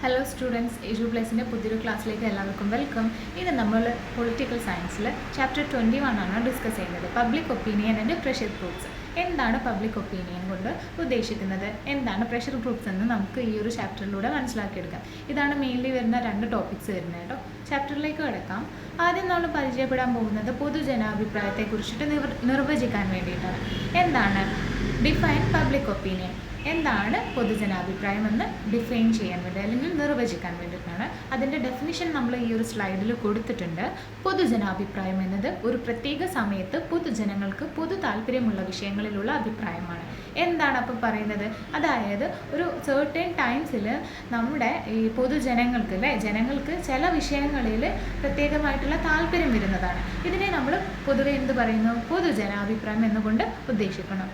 Hello students, എജു പ്ലസിൻ്റെ പുതിയൊരു ക്ലാസ്സിലേക്ക് എല്ലാവർക്കും വെൽക്കം. ഇത് നമ്മൾ പൊളിറ്റിക്കൽ സയൻസിൽ ചാപ്റ്റർ 21 ആണ് ഡിസ്കസ് ചെയ്യുന്നത്. Public opinion and pressure groups. എന്താണ് പബ്ലിക് ഒപ്പീനിയൻ കൊണ്ട് ഉദ്ദേശിക്കുന്നത്, എന്താണ് പ്രഷർ ഗ്രൂപ്പ്സ് എന്ന് നമുക്ക് ഈ ഒരു ചാപ്റ്ററിലൂടെ മനസ്സിലാക്കിയെടുക്കാം. ഇതാണ് മെയിൻലി വരുന്ന 2 ടോപ്പിക്സ് വരുന്നത് കേട്ടോ. ചാപ്റ്ററിലേക്ക് കിടക്കാം. ആദ്യം നമ്മൾ പരിചയപ്പെടാൻ പോകുന്നത് പൊതുജനാഭിപ്രായത്തെക്കുറിച്ചിട്ട് നിർവചിക്കാൻ വേണ്ടിയിട്ടാണ്. എന്താണ് ഡിഫൈൻ പബ്ലിക് ഒപ്പീനിയൻ, എന്താണ് പൊതുജനാഭിപ്രായം എന്ന് ഡിഫൈൻ ചെയ്യാൻ വേണ്ടി അല്ലെങ്കിൽ നിർവചിക്കാൻ വേണ്ടിയിട്ടാണ്. അതിൻ്റെ ഡെഫിനിഷൻ നമ്മൾ ഈ ഒരു സ്ലൈഡിൽ കൊടുത്തിട്ടുണ്ട്. പൊതുജനാഭിപ്രായം എന്നത് ഒരു പ്രത്യേക സമയത്ത് പൊതുജനങ്ങൾക്ക് പൊതു താല്പര്യമുള്ള വിഷയങ്ങളിലുള്ള അഭിപ്രായമാണ്. എന്താണ് അപ്പം പറയുന്നത്? അതായത് ഒരു സർട്ടൻ ടൈംസിൽ നമ്മുടെ ഈ പൊതുജനങ്ങൾക്ക് ജനങ്ങൾക്ക് ചില വിഷയങ്ങളിൽ പ്രത്യേകമായിട്ടുള്ള താല്പര്യം വരുന്നതാണ്. ഇതിനെ നമ്മൾ പൊതുവെ എന്ത് പറയുന്നു? പൊതുജനാഭിപ്രായം എന്നുകൊണ്ട് ഉദ്ദേശിക്കണം.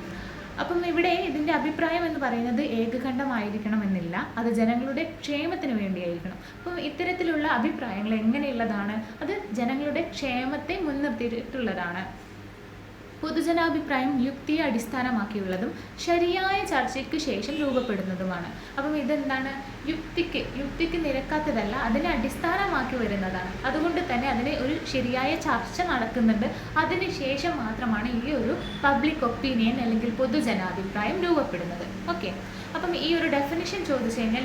അപ്പം ഇവിടെ ഇതിൻ്റെ അഭിപ്രായം എന്ന് പറയുന്നത് ഏകകണ്ഠമായിരിക്കണം എന്നില്ല, അത് ജനങ്ങളുടെ ക്ഷേമത്തിന് വേണ്ടിയായിരിക്കണം. അപ്പം ഇത്തരത്തിലുള്ള അഭിപ്രായങ്ങൾ എങ്ങനെയുള്ളതാണ്? അത് ജനങ്ങളുടെ ക്ഷേമത്തെ മുൻനിർത്തിയിട്ടുള്ളതാണ്. പൊതുജനാഭിപ്രായം യുക്തിയെ അടിസ്ഥാനമാക്കിയുള്ളതും ശരിയായ ചർച്ചയ്ക്ക് ശേഷം രൂപപ്പെടുന്നതുമാണ്. അപ്പം ഇതെന്താണ്? യുക്തിക്ക് നിരക്കാത്തതല്ല, അതിനെ അടിസ്ഥാനമാക്കി വരുന്നതാണ്. അതുകൊണ്ട് തന്നെ അതിന് ഒരു ശരിയായ ചർച്ച നടക്കുന്നുണ്ട്. അതിന് ശേഷം മാത്രമാണ് ഈ ഒരു പബ്ലിക് ഒപ്പീനിയൻ അല്ലെങ്കിൽ പൊതുജനാഭിപ്രായം രൂപപ്പെടുന്നത്. ഓക്കെ, അപ്പം ഈ ഒരു ഡെഫിനിഷൻ ചോദിച്ചു കഴിഞ്ഞാൽ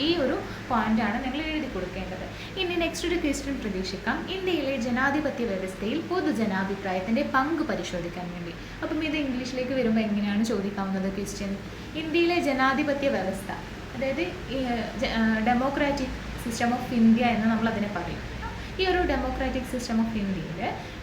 ഈ ഒരു പോയിന്റാണ് നിങ്ങൾ എഴുതി കൊടുക്കേണ്ടത്. ഇനി നെക്സ്റ്റ് ഒരു ക്വസ്റ്റ്യൻ പ്രതീക്ഷിക്കാം. ഇന്ത്യയിലെ ജനാധിപത്യ വ്യവസ്ഥയിൽ പൊതുജനാഭിപ്രായത്തിൻ്റെ പങ്ക് പരിശോധിക്കാൻ വേണ്ടി. അപ്പം ഇത് ഇംഗ്ലീഷിലേക്ക് വരുമ്പോൾ എങ്ങനെയാണ് ചോദിക്കാവുന്നത് ക്വസ്റ്റ്യൻ? ഇന്ത്യയിലെ ജനാധിപത്യ വ്യവസ്ഥ, അതായത് ഡെമോക്രാറ്റിക് സിസ്റ്റം ഓഫ് ഇന്ത്യ എന്ന് നമ്മൾ അതിനെ പറയും. ഈ ഒരു ഡെമോക്രാറ്റിക് സിസ്റ്റം ഓഫ് ഇന്ത്യയിൽ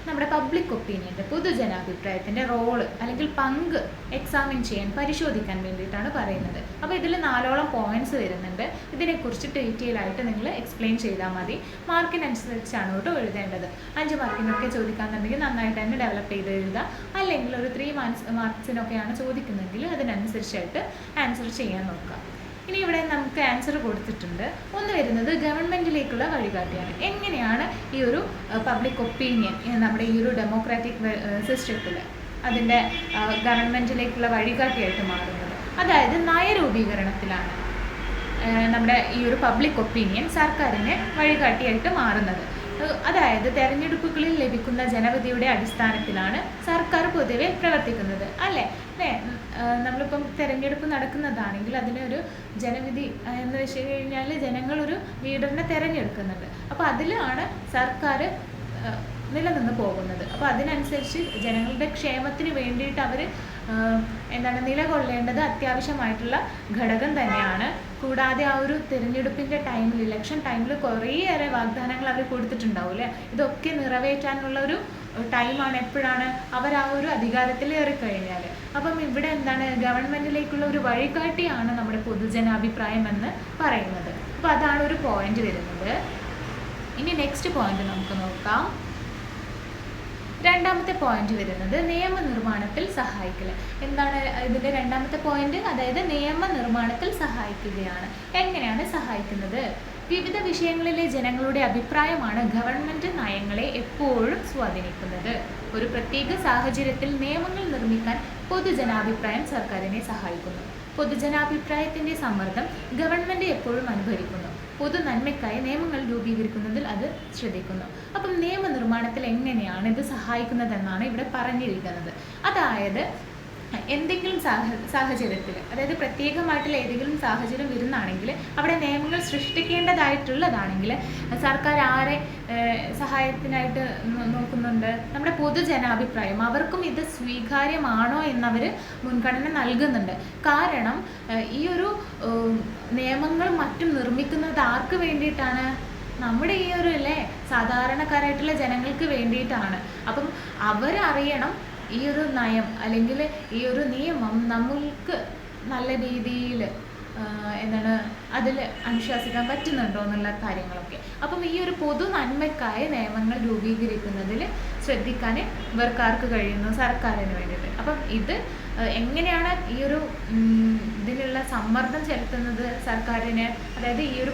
നമ്മുടെ പബ്ലിക് ഒപ്പീനിയൻ്റെ പൊതുജനാഭിപ്രായത്തിൻ്റെ റോള് അല്ലെങ്കിൽ പങ്ക് എക്സാമിൻ ചെയ്യാൻ പരിശോധിക്കാൻ വേണ്ടിയിട്ടാണ് പറയുന്നത്. അപ്പോൾ ഇതിൽ 4ഓളം പോയിന്റ്സ് വരുന്നുണ്ട്. ഇതിനെക്കുറിച്ച് ഡീറ്റെയിൽ ആയിട്ട് നിങ്ങൾ എക്സ്പ്ലെയിൻ ചെയ്താൽ മതി. മാർക്കിനനുസരിച്ചാണ് കേട്ടോ എഴുതേണ്ടത്. 5 മാർക്കിനൊക്കെ ചോദിക്കാന്നുണ്ടെങ്കിൽ നന്നായിട്ട് തന്നെ ഡെവലപ്പ് ചെയ്ത് എഴുതുക. അല്ലെങ്കിൽ ഒരു 3 മാർക്സിനൊക്കെയാണ് ചോദിക്കുന്നതെങ്കിൽ അതിനനുസരിച്ചായിട്ട് ആൻസർ ചെയ്യാൻ നോക്കുക. ഇനി ഇവിടെ നമുക്ക് ആൻസർ കൊടുത്തിട്ടുണ്ട്. ഒന്ന് വരുന്നത് ഗവൺമെൻറ്റിലേക്കുള്ള വഴികാട്ടിയാണ്. എങ്ങനെയാണ് ഈ ഒരു പബ്ലിക് ഒപ്പീനിയൻ നമ്മുടെ ഈ ഒരു ഡെമോക്രാറ്റിക് സിസ്റ്റത്തിൽ അതിൻ്റെ ഗവൺമെൻറ്റിലേക്കുള്ള വഴികാട്ടിയായിട്ട് മാറുന്നത്? അതായത് നയരൂപീകരണത്തിലാണ് നമ്മുടെ ഈ ഒരു പബ്ലിക് ഒപ്പീനിയൻ സർക്കാരിന് വഴികാട്ടിയായിട്ട് മാറുന്നത്. അതായത് തെരഞ്ഞെടുപ്പുകളിൽ ലഭിക്കുന്ന ജനവിധിയുടെ അടിസ്ഥാനത്തിലാണ് സർക്കാർ പൊതുവെ പ്രവർത്തിക്കുന്നത്, അല്ലേ? നമ്മളിപ്പം തെരഞ്ഞെടുപ്പ് നടക്കുന്നതാണെങ്കിൽ അതിനൊരു ജനവിധി എന്ന് വെച്ച് കഴിഞ്ഞാൽ ജനങ്ങളൊരു ലീഡറിനെ തിരഞ്ഞെടുക്കുന്നുണ്ട്. അപ്പോൾ അതിലാണ് സർക്കാർ നിലനിന്ന് പോകുന്നത്. അപ്പോൾ അതിനനുസരിച്ച് ജനങ്ങളുടെ ക്ഷേമത്തിന് വേണ്ടിയിട്ട് അവർ നിലകൊള്ളേണ്ടത് അത്യാവശ്യമായിട്ടുള്ള ഘടകം തന്നെയാണ്. കൂടാതെ ആ ഒരു തിരഞ്ഞെടുപ്പിൻ്റെ ടൈമിൽ, ഇലക്ഷൻ ടൈമിൽ കുറേയേറെ വാഗ്ദാനങ്ങൾ അവർ കൊടുത്തിട്ടുണ്ടാവില്ലേ? ഇതൊക്കെ നിറവേറ്റാനുള്ള ഒരു ടൈമാണ് എപ്പോഴാണ്? അവർ ആ ഒരു അധികാരത്തിൽ ഏറിക്കഴിഞ്ഞാൽ. അപ്പം ഇവിടെ ഗവൺമെൻറ്റിലേക്കുള്ള ഒരു വഴികാട്ടിയാണ് നമ്മുടെ പൊതുജനാഭിപ്രായം എന്ന് പറയുന്നത്. അപ്പോൾ അതാണ് ഒരു പോയിന്റ് വരുന്നത്. ഇനി നെക്സ്റ്റ് പോയിന്റ് നമുക്ക് നോക്കാം. 2ാമത്തെ പോയിന്റ് വരുന്നത് നിയമനിർമ്മാണത്തിൽ സഹായിക്കൽ. എന്താണ് ഇതിൻ്റെ 2ാമത്തെ പോയിന്റ്? അതായത് നിയമനിർമ്മാണത്തിൽ സഹായിക്കുകയാണ്. എങ്ങനെയാണ് സഹായിക്കുന്നത്? വിവിധ വിഷയങ്ങളിലെ ജനങ്ങളുടെ അഭിപ്രായമാണ് ഗവൺമെൻറ് നയങ്ങളെ എപ്പോഴും സ്വാധീനിക്കുന്നത്. ഒരു പ്രത്യേക സാഹചര്യത്തിൽ നിയമങ്ങൾ നിർമ്മിക്കാൻ പൊതുജനാഭിപ്രായം സർക്കാരിനെ സഹായിക്കുന്നു. പൊതുജനാഭിപ്രായത്തിൻ്റെ സമ്മർദ്ദം ഗവൺമെൻറ് എപ്പോഴും അനുഭവിക്കുന്നു. പൊതു നന്മയ്ക്കായി നിയമങ്ങൾ രൂപീകരിക്കുന്നതിൽ അത് ശ്രദ്ധിക്കുന്നു. അപ്പം നിയമനിർമ്മാണത്തിൽ എങ്ങനെയാണ് ഇത് സഹായിക്കുന്നതെന്നാണ് ഇവിടെ പറഞ്ഞിരിക്കുന്നത്. അതായത് എന്തെങ്കിലും സാഹചര്യത്തിൽ, അതായത് പ്രത്യേകമായിട്ടുള്ള ഏതെങ്കിലും സാഹചര്യം വരുന്നതാണെങ്കിൽ അവിടെ നിയമങ്ങൾ സൃഷ്ടിക്കേണ്ടതായിട്ടുള്ളതാണെങ്കിൽ സർക്കാർ ആരെ സഹായത്തിനായിട്ട് നോക്കുന്നുണ്ട്? നമ്മുടെ പൊതുജനാഭിപ്രായം. അവർക്കും ഇത് സ്വീകാര്യമാണോ എന്നവർ മുൻഗണന നൽകുന്നുണ്ട്. കാരണം ഈ ഒരു നിയമങ്ങൾ മറ്റും നിർമ്മിക്കുന്നത് ആർക്ക് വേണ്ടിയിട്ടാണ്? നമ്മുടെ ഈ ഒരു സാധാരണക്കാരായിട്ടുള്ള ജനങ്ങൾക്ക് വേണ്ടിയിട്ടാണ്. അപ്പം അവരറിയണം ഈ ഒരു നയം അല്ലെങ്കിൽ ഈ ഒരു നിയമം നമ്മൾക്ക് നല്ല രീതിയിൽ അതിൽ അനുശാസിക്കാൻ പറ്റുന്നുണ്ടോ എന്നുള്ള കാര്യങ്ങളൊക്കെ. അപ്പം ഈ ഒരു പൊതു നന്മയ്ക്കായ നിയമങ്ങൾ രൂപീകരിക്കുന്നതിൽ ശ്രദ്ധിക്കാൻ ഇവർക്കാർക്ക് കഴിയുന്നു? സർക്കാരിന് വേണ്ടിയിട്ട്. അപ്പം ഇത് എങ്ങനെയാണ് ഈ ഒരു ഇതിനുള്ള സമ്മർദ്ദം ചെലുത്തുന്നത് സർക്കാരിന്? അതായത് ഈ ഒരു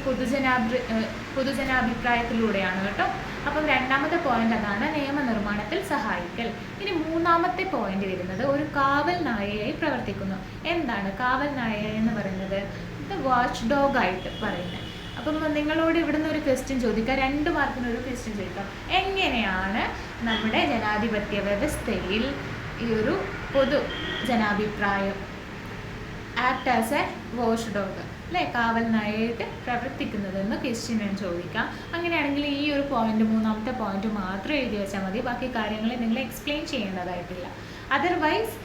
പൊതുജനാഭിപ്രായത്തിലൂടെയാണ് കേട്ടോ. അപ്പം 2ാമത്തെ പോയിന്റ് അതാണ്, നിയമനിർമ്മാണത്തിൽ സഹായിക്കൽ. ഇനി 3ാമത്തെ പോയിന്റ് വരുന്നത് ഒരു കാവൽ നായയായി പ്രവർത്തിക്കുന്നു. എന്താണ് കാവൽ നായ എന്ന് പറയുന്നത്? വാച്ച് ഡോഗ് ആയിട്ട് പറയുന്നത്. അപ്പം നിങ്ങളോട് ഇവിടുന്ന് ഒരു ക്വസ്റ്റ്യൻ ചോദിക്കാം, 2 മാർക്കിനൊരു ക്വസ്റ്റ്യൻ ചോദിക്കാം. എങ്ങനെയാണ് നമ്മുടെ ജനാധിപത്യ വ്യവസ്ഥയിൽ ഈ ഒരു പൊതു ജനാഭിപ്രായം act as a watchdog അല്ലേ, കാവൽ നായയായിട്ട് പ്രവർത്തിക്കുന്നതെന്ന് ക്വസ്റ്റ്യൻ ഞാൻ ചോദിക്കാം. അങ്ങനെയാണെങ്കിൽ ഈ ഒരു പോയിന്റ്, 3ാമത്തെ പോയിന്റ് മാത്രം എഴുതി വെച്ചാൽ മതി, ബാക്കി കാര്യങ്ങൾ നിങ്ങൾ എക്സ്പ്ലെയിൻ ചെയ്യേണ്ടതായിട്ടില്ല. അതർവൈസ്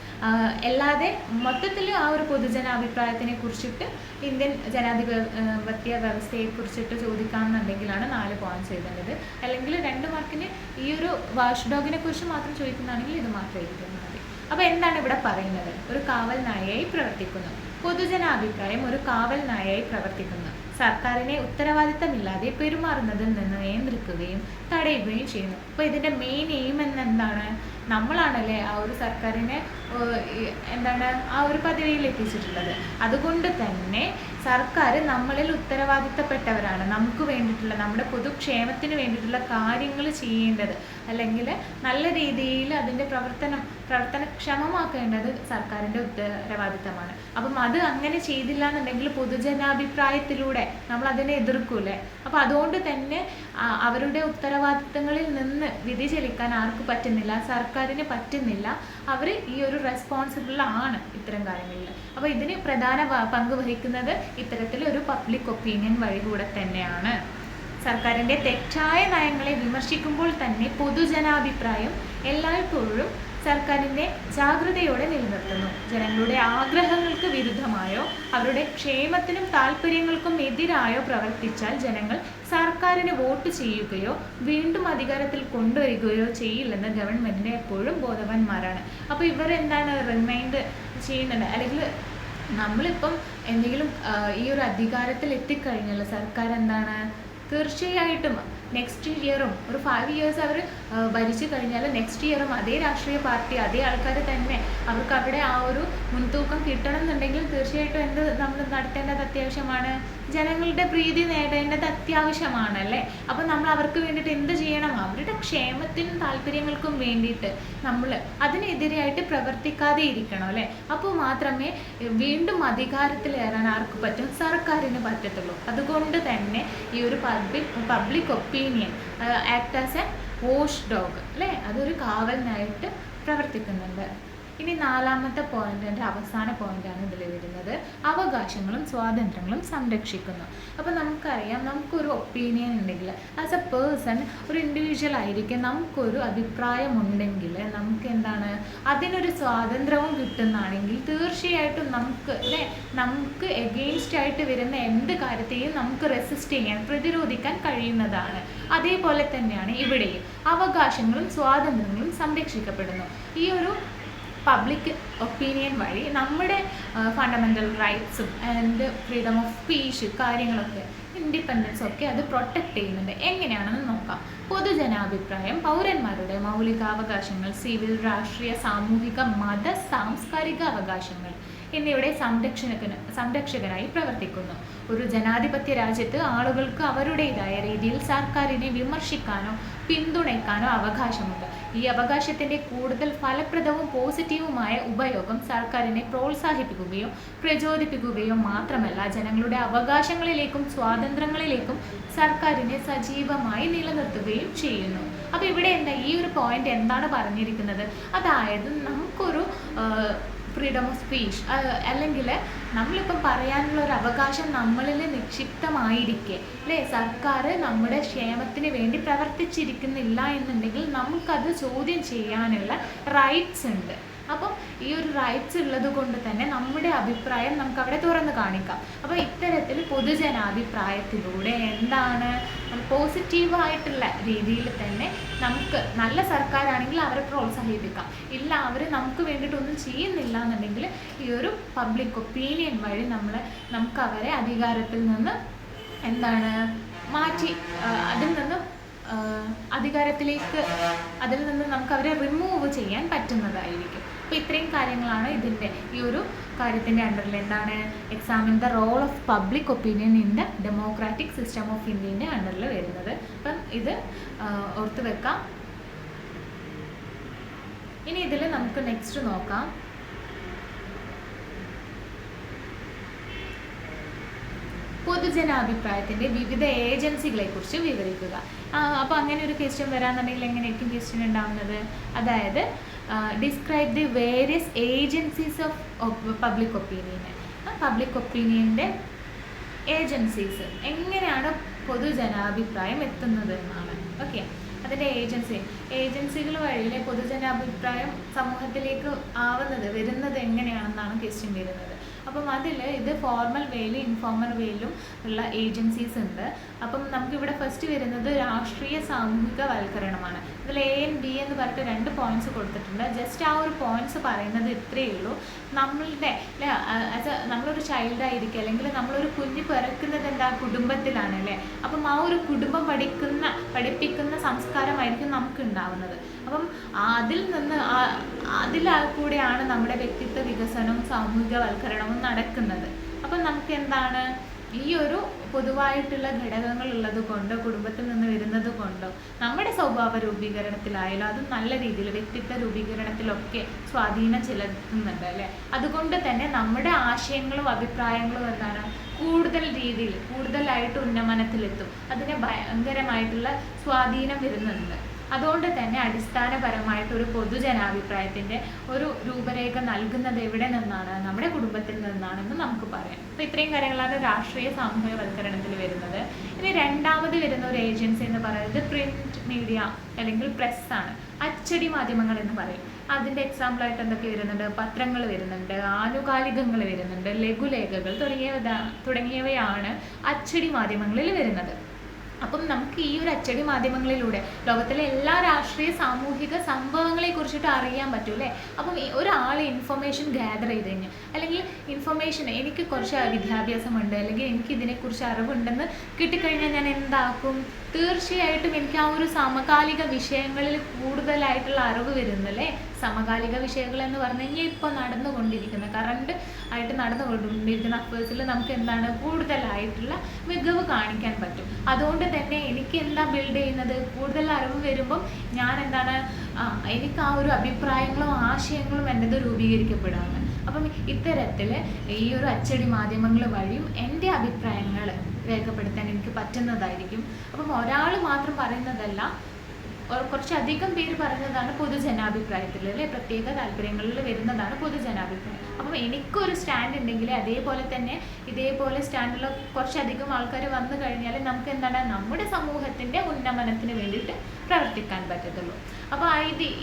അല്ലാതെ മൊത്തത്തിൽ ആ ഒരു പൊതുജനാഭിപ്രായത്തിനെ കുറിച്ചിട്ട് ഇന്ത്യൻ ജനാധിപത്യ വ്യവസ്ഥയെക്കുറിച്ചിട്ട് ചോദിക്കാമെന്നുണ്ടെങ്കിലാണ് 4 പോയിന്റ്സ് എഴുതേണ്ടത്. അല്ലെങ്കിൽ 2 മാർക്കിന് ഈ ഒരു വാച്ച് ഡോഗിനെ കുറിച്ച് മാത്രം ചോദിക്കുന്നതാണെങ്കിൽ ഇത് മാത്രം എഴുതിയാൽ മതി. അപ്പോൾ എന്താണ് ഇവിടെ പറയുന്നത്? ഒരു കാവൽ നായയായി പ്രവർത്തിക്കുന്നു. പൊതുജനാഭിപ്രായം ഒരു കാവൽ നായയായി പ്രവർത്തിക്കുന്നു. സർക്കാരിനെ ഉത്തരവാദിത്തമില്ലാതെ പെരുമാറുന്നതിൽ നിന്ന് നിയന്ത്രിക്കുകയും തടയുകയും ചെയ്യുന്നു. അപ്പോൾ ഇതിൻ്റെ മെയിൻ എയിം എന്താണ്? നമ്മളാണല്ലേ ആ ഒരു സർക്കാരിനെ ആ ഒരു പദവിയിൽ എത്തിച്ചിട്ടുള്ളത്. അതുകൊണ്ട് തന്നെ സർക്കാർ നമ്മളിൽ ഉത്തരവാദിത്തപ്പെട്ടവരാണ്. നമുക്ക് വേണ്ടിയിട്ടുള്ള, നമ്മുടെ പൊതുക്ഷേമത്തിന് വേണ്ടിയിട്ടുള്ള കാര്യങ്ങൾ ചെയ്യേണ്ടത്, അല്ലെങ്കിൽ നല്ല രീതിയിൽ അതിൻ്റെ പ്രവർത്തനക്ഷമമാക്കേണ്ടത് സർക്കാരിൻ്റെ ഉത്തരവാദിത്തമാണ്. അപ്പം അത് അങ്ങനെ ചെയ്തില്ല എന്നുണ്ടെങ്കിൽ പൊതുജനാഭിപ്രായത്തിലൂടെ നമ്മൾ അതിനെ എതിർക്കൂലേ. അപ്പോൾ അതുകൊണ്ട് തന്നെ അവരുടെ ഉത്തരവാദിത്തങ്ങളിൽ നിന്ന് വ്യതിചലിക്കാൻ ആർക്ക് പറ്റുന്നില്ല? സർക്കാരിന് പറ്റുന്നില്ല. അവർ ഈ ഒരു റെസ്പോൺസിബിൾ ആണ് ഇത്തരം കാര്യങ്ങളിൽ. അപ്പോൾ ഇതിന് പ്രധാന പങ്ക് വഹിക്കുന്നത് ഇത്തരത്തിലൊരു പബ്ലിക് ഒപ്പീനിയൻ വഴി കൂടെ തന്നെയാണ്. സർക്കാരിൻ്റെ തെറ്റായ നയങ്ങളെ വിമർശിക്കുമ്പോൾ തന്നെ പൊതുജനാഭിപ്രായം എല്ലായ്പ്പോഴും സർക്കാരിനെ ജാഗ്രതയോടെ നിലനിർത്തുന്നു. ജനങ്ങളുടെ ആഗ്രഹങ്ങൾക്ക് വിരുദ്ധമായോ അവരുടെ ക്ഷേമത്തിനും താല്പര്യങ്ങൾക്കും എതിരായോ പ്രവർത്തിച്ചാൽ ജനങ്ങൾ സർക്കാരിന് വോട്ട് ചെയ്യുകയോ വീണ്ടും അധികാരത്തിൽ കൊണ്ടുവരികയോ ചെയ്യില്ലെന്ന് ഗവൺമെൻറ്റിന് എപ്പോഴും ബോധവാന്മാരാണ്. അപ്പോൾ ഇവരെന്താണ് റിമൈൻഡ് ചെയ്യുന്നുണ്ട്, അല്ലെങ്കിൽ നമ്മളിപ്പം എന്തെങ്കിലും ഈ ഒരു അധികാരത്തിൽ എത്തിക്കഴിഞ്ഞാൽ സർക്കാർ തീർച്ചയായിട്ടും നെക്സ്റ്റ് ഇയറും ഒരു 5 years അവർ ഭരിച്ചു കഴിഞ്ഞാൽ നെക്സ്റ്റ് ഇയറും അതേ രാഷ്ട്രീയ പാർട്ടി, അതേ ആൾക്കാർ തന്നെ അവർക്ക് അവിടെ ആ ഒരു മുൻതൂക്കം കിട്ടണം എന്നുണ്ടെങ്കിൽ തീർച്ചയായിട്ടും നമ്മൾ നടത്തേണ്ടത് അത്യാവശ്യമാണ്. ജനങ്ങളുടെ പ്രീതി നേടേണ്ടത് അത്യാവശ്യമാണ് അല്ലേ. അപ്പോൾ നമ്മൾ അവർക്ക് വേണ്ടിയിട്ട് എന്ത് ചെയ്യണം? അവരുടെ ക്ഷേമത്തിനും താല്പര്യങ്ങൾക്കും വേണ്ടിയിട്ട് നമ്മൾ അതിനെതിരായിട്ട് പ്രവർത്തിക്കാതെ ഇരിക്കണം അല്ലേ. അപ്പോൾ മാത്രമേ വീണ്ടും അധികാരത്തിലേറാൻ ആർക്ക് പറ്റും? സർക്കാരിന് പറ്റത്തുള്ളൂ. അതുകൊണ്ട് തന്നെ ഈ ഒരു public opinion act as a watchdog അല്ലേ, അതൊരു കാവലിനായിട്ട് പ്രവർത്തിക്കുന്നുണ്ട്. ഇനി 4ാമത്തെ പോയിന്റ്, അവസാന പോയിന്റാണ് ഇതിൽ വരുന്നത്. അവകാശങ്ങളും സ്വാതന്ത്ര്യങ്ങളും സംരക്ഷിക്കുന്നു. അപ്പോൾ നമുക്കറിയാം, നമുക്കൊരു ഒപ്പീനിയൻ ഉണ്ടെങ്കിൽ ആസ് എ പേഴ്സൺ, ഒരു ഇൻഡിവിജ്വൽ ആയിരിക്കും, നമുക്കൊരു അഭിപ്രായമുണ്ടെങ്കിൽ നമുക്ക് അതിനൊരു സ്വാതന്ത്ര്യവും കിട്ടുന്നതാണെങ്കിൽ തീർച്ചയായിട്ടും നമുക്ക് എഗെയിൻസ്റ്റ് ആയിട്ട് വരുന്ന എന്ത് കാര്യത്തെയും നമുക്ക് റെസിസ്റ്റ് ചെയ്യാൻ, പ്രതിരോധിക്കാൻ കഴിയുന്നതാണ്. അതേപോലെ തന്നെയാണ് ഇവിടെയും അവകാശങ്ങളും സ്വാതന്ത്ര്യങ്ങളും സംരക്ഷിക്കപ്പെടുന്നു. ഈ ഒരു പബ്ലിക് ഒപ്പീനിയൻ വഴി നമ്മുടെ ഫണ്ടമെൻ്റൽ റൈറ്റ്സും ആൻഡ് ഫ്രീഡം ഓഫ് സ്പീച്ച് കാര്യങ്ങളൊക്കെ, ഇൻഡിപെൻഡൻസ് ഒക്കെ അത് പ്രൊട്ടക്റ്റ് ചെയ്യുന്നുണ്ട്. എങ്ങനെയാണെന്ന് നോക്കാം. പൊതുജനാഭിപ്രായം പൗരന്മാരുടെ മൗലികാവകാശങ്ങൾ, സിവിൽ, രാഷ്ട്രീയ, സാമൂഹിക, മത, സാംസ്കാരിക അവകാശങ്ങൾ എന്നിവയുടെ സംരക്ഷകനായി പ്രവർത്തിക്കുന്നു. ഒരു ജനാധിപത്യ രാജ്യത്ത് ആളുകൾക്ക് അവരുടേതായ രീതിയിൽ സർക്കാരിനെ വിമർശിക്കാനോ പിന്തുണയ്ക്കാനോ അവകാശമുണ്ട്. ഈ അവകാശത്തിൻ്റെ കൂടുതൽ ഫലപ്രദവും പോസിറ്റീവുമായ ഉപയോഗം സർക്കാരിനെ പ്രോത്സാഹിപ്പിക്കുകയോ പ്രചോദിപ്പിക്കുകയോ മാത്രമല്ല, ജനങ്ങളുടെ അവകാശങ്ങളിലേക്കും സ്വാതന്ത്ര്യങ്ങളിലേക്കും സർക്കാരിനെ സജീവമായി നിലനിർത്തുകയും ചെയ്യുന്നു. അപ്പോൾ ഇവിടെ ഈ ഒരു പോയിന്റ് എന്താണ് പറഞ്ഞിരിക്കുന്നത്? അതായത് നമുക്കൊരു ഫ്രീഡം ഓഫ് സ്പീച്ച്, അല്ലെങ്കിൽ നമ്മളിപ്പം പറയാനുള്ള ഒരു അവകാശം നമ്മളിൽ നിക്ഷിപ്തമായിരിക്കെ അല്ലേ, സർക്കാർ നമ്മുടെ ക്ഷേമത്തിന് വേണ്ടി പ്രവർത്തിച്ചിരിക്കുന്നില്ല എന്നുണ്ടെങ്കിൽ നമുക്കത് ചോദ്യം ചെയ്യാനുള്ള റൈറ്റ്സ് ഉണ്ട്. അപ്പം ഈ ഒരു റൈറ്റ്സ് ഉള്ളത് കൊണ്ട് തന്നെ നമ്മുടെ അഭിപ്രായം നമുക്ക് അവിടെ തുറന്ന് കാണിക്കാം. അപ്പോൾ ഇത്തരത്തിൽ പൊതുജനാഭിപ്രായത്തിലൂടെ പോസിറ്റീവായിട്ടുള്ള രീതിയിൽ തന്നെ നമുക്ക് നല്ല സർക്കാരാണെങ്കിൽ അവരെ പ്രോത്സാഹിപ്പിക്കാം. ഇല്ല, അവർ നമുക്ക് വേണ്ടിയിട്ടൊന്നും ചെയ്യുന്നില്ല എന്നുണ്ടെങ്കിൽ ഈ ഒരു പബ്ലിക് ഒപ്പീനിയൻ വഴി നമുക്ക് അവരെ അധികാരത്തിൽ നിന്ന് മാറ്റി അതിൽ നിന്ന് നമുക്ക് അവരെ റിമൂവ് ചെയ്യാൻ പറ്റുന്നതായിരിക്കും. അപ്പോൾ ഇത്രയും കാര്യങ്ങളാണ് ഇതിൻ്റെ ഈ ഒരു കാര്യത്തിൻ്റെ അണ്ടറിൽ examine the role of public opinion in the democratic system of ഇന്ത്യൻ്റെ അണ്ടറിൽ വരുന്നത്. അപ്പം ഇത് ഓർത്ത് വെക്കാം. ഇനി ഇതിൽ നമുക്ക് നെക്സ്റ്റ് നോക്കാം. പൊതുജനാഭിപ്രായത്തിൻ്റെ വിവിധ ഏജൻസികളെക്കുറിച്ച് വിവരിക്കുക. അപ്പോൾ അങ്ങനെ ഒരു ക്വസ്റ്റ്യൻ വരാന്നുണ്ടെങ്കിൽ എങ്ങനെയായിരിക്കും ക്വസ്റ്റ്യൻ ഉണ്ടാവുന്നത്? അതായത് describe the various agencies of public opinion. Public ഒപ്പീനിയൻ്റെ ഏജൻസീസ് എങ്ങനെയാണ് പൊതുജനാഭിപ്രായം എത്തുന്നത് എന്നാണ്. ഓക്കെ, അതിൻ്റെ ഏജൻസികൾ വഴിയിലെ പൊതുജനാഭിപ്രായം സമൂഹത്തിലേക്ക് വരുന്നത് എങ്ങനെയാണെന്നാണ് ക്വസ്റ്റ്യൻ വരുന്നത്. അപ്പം അതിൽ ഇത് ഫോർമൽ വേയിലും ഇൻഫോർമൽ വേയിലും ഉള്ള ഏജൻസീസ് ഉണ്ട്. അപ്പം നമുക്കിവിടെ ഫസ്റ്റ് വരുന്നത് രാഷ്ട്രീയ സാമൂഹിക വൽക്കരണമാണ്. ഇതിൽ A and B എന്ന് പറഞ്ഞിട്ട് 2 പോയിന്റ്സ് കൊടുത്തിട്ടുണ്ട്. ജസ്റ്റ് ആ ഒരു പോയിന്റ്സ് പറയുന്നത് ഇത്രയേ ഉള്ളൂ. നമ്മളൊരു ചൈൽഡായിരിക്കും, അല്ലെങ്കിൽ നമ്മളൊരു കുഞ്ഞ് പിറക്കുന്നത് എന്താ, കുടുംബത്തിലാണ് അല്ലേ. അപ്പം ആ ഒരു കുടുംബം പഠിപ്പിക്കുന്ന സംസ്കാരമായിരിക്കും നമുക്ക് ഉണ്ടാവുന്നത്. അപ്പം അതിൽ കൂടെയാണ് നമ്മുടെ വ്യക്തിത്വ വികസനവും സാമൂഹികവൽക്കരണവും നടക്കുന്നത്. അപ്പം നമുക്ക് എന്താണ്, ഈ ഒരു പൊതുവായിട്ടുള്ള ഘടകങ്ങൾ ഉള്ളത് കൊണ്ട്, കുടുംബത്തിൽ നിന്ന് വരുന്നത് കൊണ്ടോ നമ്മുടെ സ്വഭാവ രൂപീകരണത്തിലായാലും അത് നല്ല രീതിയിൽ വ്യക്തിത്വ രൂപീകരണത്തിലൊക്കെ സ്വാധീനം ചെലുത്തുന്നുണ്ട് അല്ലേ. അതുകൊണ്ട് തന്നെ നമ്മുടെ ആശയങ്ങളും അഭിപ്രായങ്ങളും എന്താണ്, കൂടുതലായിട്ട് ഉന്നമനത്തിലെത്തും. അതിന് ഭയങ്കരമായിട്ടുള്ള സ്വാധീനം വരുന്നുണ്ട്. അതുകൊണ്ട് തന്നെ അടിസ്ഥാനപരമായിട്ട് ഒരു പൊതുജനാഭിപ്രായത്തിൻ്റെ ഒരു രൂപരേഖ നൽകുന്നത് എവിടെ നിന്നാണ്, നമ്മുടെ കുടുംബത്തിൽ നിന്നാണെന്ന് നമുക്ക് പറയാം. അപ്പോൾ ഇത്രയും കാര്യങ്ങളാണ് രാഷ്ട്രീയ സാമൂഹികവൽക്കരണത്തിൽ വരുന്നത്. ഇനി രണ്ടാമത് വരുന്ന ഒരു ഏജൻസി എന്ന് പറയുന്നത് പ്രിന്റ് മീഡിയ അല്ലെങ്കിൽ പ്രസ്സാണ്. അച്ചടി മാധ്യമങ്ങൾ എന്ന് പറയും. അതിൻ്റെ എക്സാമ്പിളായിട്ട് എന്തൊക്കെ വരുന്നുണ്ട്, പത്രങ്ങൾ വരുന്നുണ്ട്, ആനുകാലികങ്ങൾ വരുന്നുണ്ട്, ലഘുലേഖകൾ തുടങ്ങിയവയാണ് അച്ചടി മാധ്യമങ്ങളിൽ വരുന്നത്. അപ്പം നമുക്ക് ഈ ഒരു അച്ചടി മാധ്യമങ്ങളിലൂടെ ലോകത്തിലെ എല്ലാ രാഷ്ട്രീയ സാമൂഹിക സംഭവങ്ങളെ കുറിച്ചിട്ട് അറിയാൻ പറ്റും അല്ലേ. അപ്പം ഒരാൾ ഇൻഫർമേഷൻ ഗ്യാദർ ചെയ്ത് കഴിഞ്ഞാൽ, അല്ലെങ്കിൽ എനിക്ക് കുറച്ച് വിദ്യാഭ്യാസമുണ്ട്, അല്ലെങ്കിൽ എനിക്ക് ഇതിനെക്കുറിച്ച് അറിവുണ്ടെന്ന് കിട്ടിക്കഴിഞ്ഞാൽ ഞാൻ എന്താക്കും, തീർച്ചയായിട്ടും എനിക്ക് ആ ഒരു സമകാലിക വിഷയങ്ങളിൽ കൂടുതലായിട്ടുള്ള അറിവ് വരുന്നല്ലേ. സമകാലിക വിഷയങ്ങൾ എന്ന് പറഞ്ഞു കഴിഞ്ഞാൽ ഇപ്പോൾ കറണ്ട് ആയിട്ട് നടന്നുകൊണ്ടിരിക്കുന്ന അഫേഴ്സിൽ നമുക്ക് എന്താണ്, കൂടുതലായിട്ടുള്ള മികവ് കാണിക്കാൻ പറ്റും. അതുകൊണ്ട് തന്നെ എനിക്ക് എന്താ ബിൽഡ് ചെയ്യുന്നത്, കൂടുതൽ അറിവ് വരുമ്പം ഞാൻ എന്താണ്, എനിക്ക് ആ ഒരു അഭിപ്രായങ്ങളും ആശയങ്ങളും എൻ്റെത് രൂപീകരിക്കപ്പെടുകയാണ്. അപ്പം ഇത്തരത്തിൽ ഈ ഒരു അച്ചടി മാധ്യമങ്ങൾ വഴിയും എൻ്റെ അഭിപ്രായങ്ങൾ രേഖപ്പെടുത്താൻ എനിക്ക് പറ്റുന്നതായിരിക്കും. അപ്പം ഒരാൾ മാത്രം പറയുന്നതല്ല, കുറച്ചധികം പേര് പറയുന്നതാണ് പൊതുജനാഭിപ്രായത്തിൽ അല്ലേ, പ്രത്യേക താല്പര്യങ്ങളിൽ വരുന്നതാണ് പൊതുജനാഭിപ്രായം. അപ്പം എനിക്കൊരു സ്റ്റാൻഡ് ഉണ്ടെങ്കിൽ ഇതേപോലെ സ്റ്റാൻഡുള്ള കുറച്ചധികം ആൾക്കാർ വന്നു കഴിഞ്ഞാൽ നമുക്ക് എന്താണ്, നമ്മുടെ സമൂഹത്തിൻ്റെ ഉന്നമനത്തിന് വേണ്ടിയിട്ട് പ്രവർത്തിക്കാൻ പറ്റത്തുള്ളൂ. അപ്പോൾ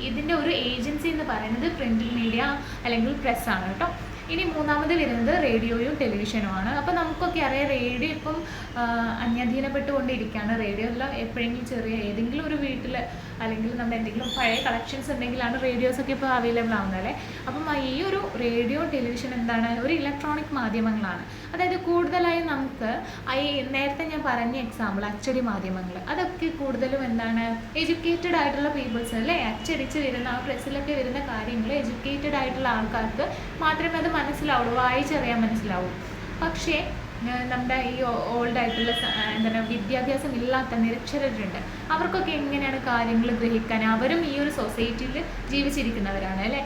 ഇതിൻ്റെ ഒരു ഏജൻസി എന്ന് പറയുന്നത് പ്രിന്റ് മീഡിയ അല്ലെങ്കിൽ പ്രസ്സാണ് കേട്ടോ. ഇനി മൂന്നാമത് വരുന്നത് റേഡിയോയും ടെലിവിഷനുമാണ്. അപ്പോൾ നമുക്കൊക്കെ അറിയാം, റേഡിയോ ഇപ്പം അന്യാധീനപ്പെട്ടുകൊണ്ടിരിക്കുകയാണ്. റേഡിയോ എല്ലാം എപ്പോഴെങ്കിലും ഏതെങ്കിലും ഒരു വീട്ടിൽ അല്ലെങ്കിൽ നമ്മുടെ എന്തെങ്കിലും പഴയ കളക്ഷൻസ് ഉണ്ടെങ്കിലാണ് റേഡിയോസൊക്കെ ഇപ്പോൾ അവൈലബിൾ ആവുന്നത് അല്ലേ. അപ്പം ഈ ഒരു റേഡിയോ ടെലിവിഷൻ എന്താണ്, ഒരു ഇലക്ട്രോണിക് മാധ്യമങ്ങളാണ്. അതായത് കൂടുതലായും നമുക്ക് നേരത്തെ ഞാൻ പറഞ്ഞ എക്സാമ്പിൾ അച്ചടി മാധ്യമങ്ങൾ, അതൊക്കെ കൂടുതലും എന്താണ്, എഡ്യൂക്കേറ്റഡ് ആയിട്ടുള്ള പീപ്പിൾസ് അല്ലേ, അച്ചടിച്ച് വരുന്ന ആ പ്രസ്സിലൊക്കെ വരുന്ന കാര്യങ്ങൾ എഡ്യൂക്കേറ്റഡ് ആയിട്ടുള്ള ആൾക്കാർക്ക് മാത്രമേ അത് മനസ്സിലാവുള്ളൂ, വായിച്ചറിയാൻ മനസ്സിലാവൂ. പക്ഷേ നമ്മുടെ ഈ ഓൾഡ് ആയിട്ടുള്ള വിദ്യാഭ്യാസം ഇല്ലാത്ത നിരക്ഷരരുണ്ട്, അവർക്കൊക്കെ എങ്ങനെയാണ് കാര്യങ്ങൾ ഗ്രഹിക്കാൻ, അവരും ഈ ഒരു സൊസൈറ്റിയിൽ ജീവിച്ചിരിക്കുന്നവരാണ് അല്ലേ.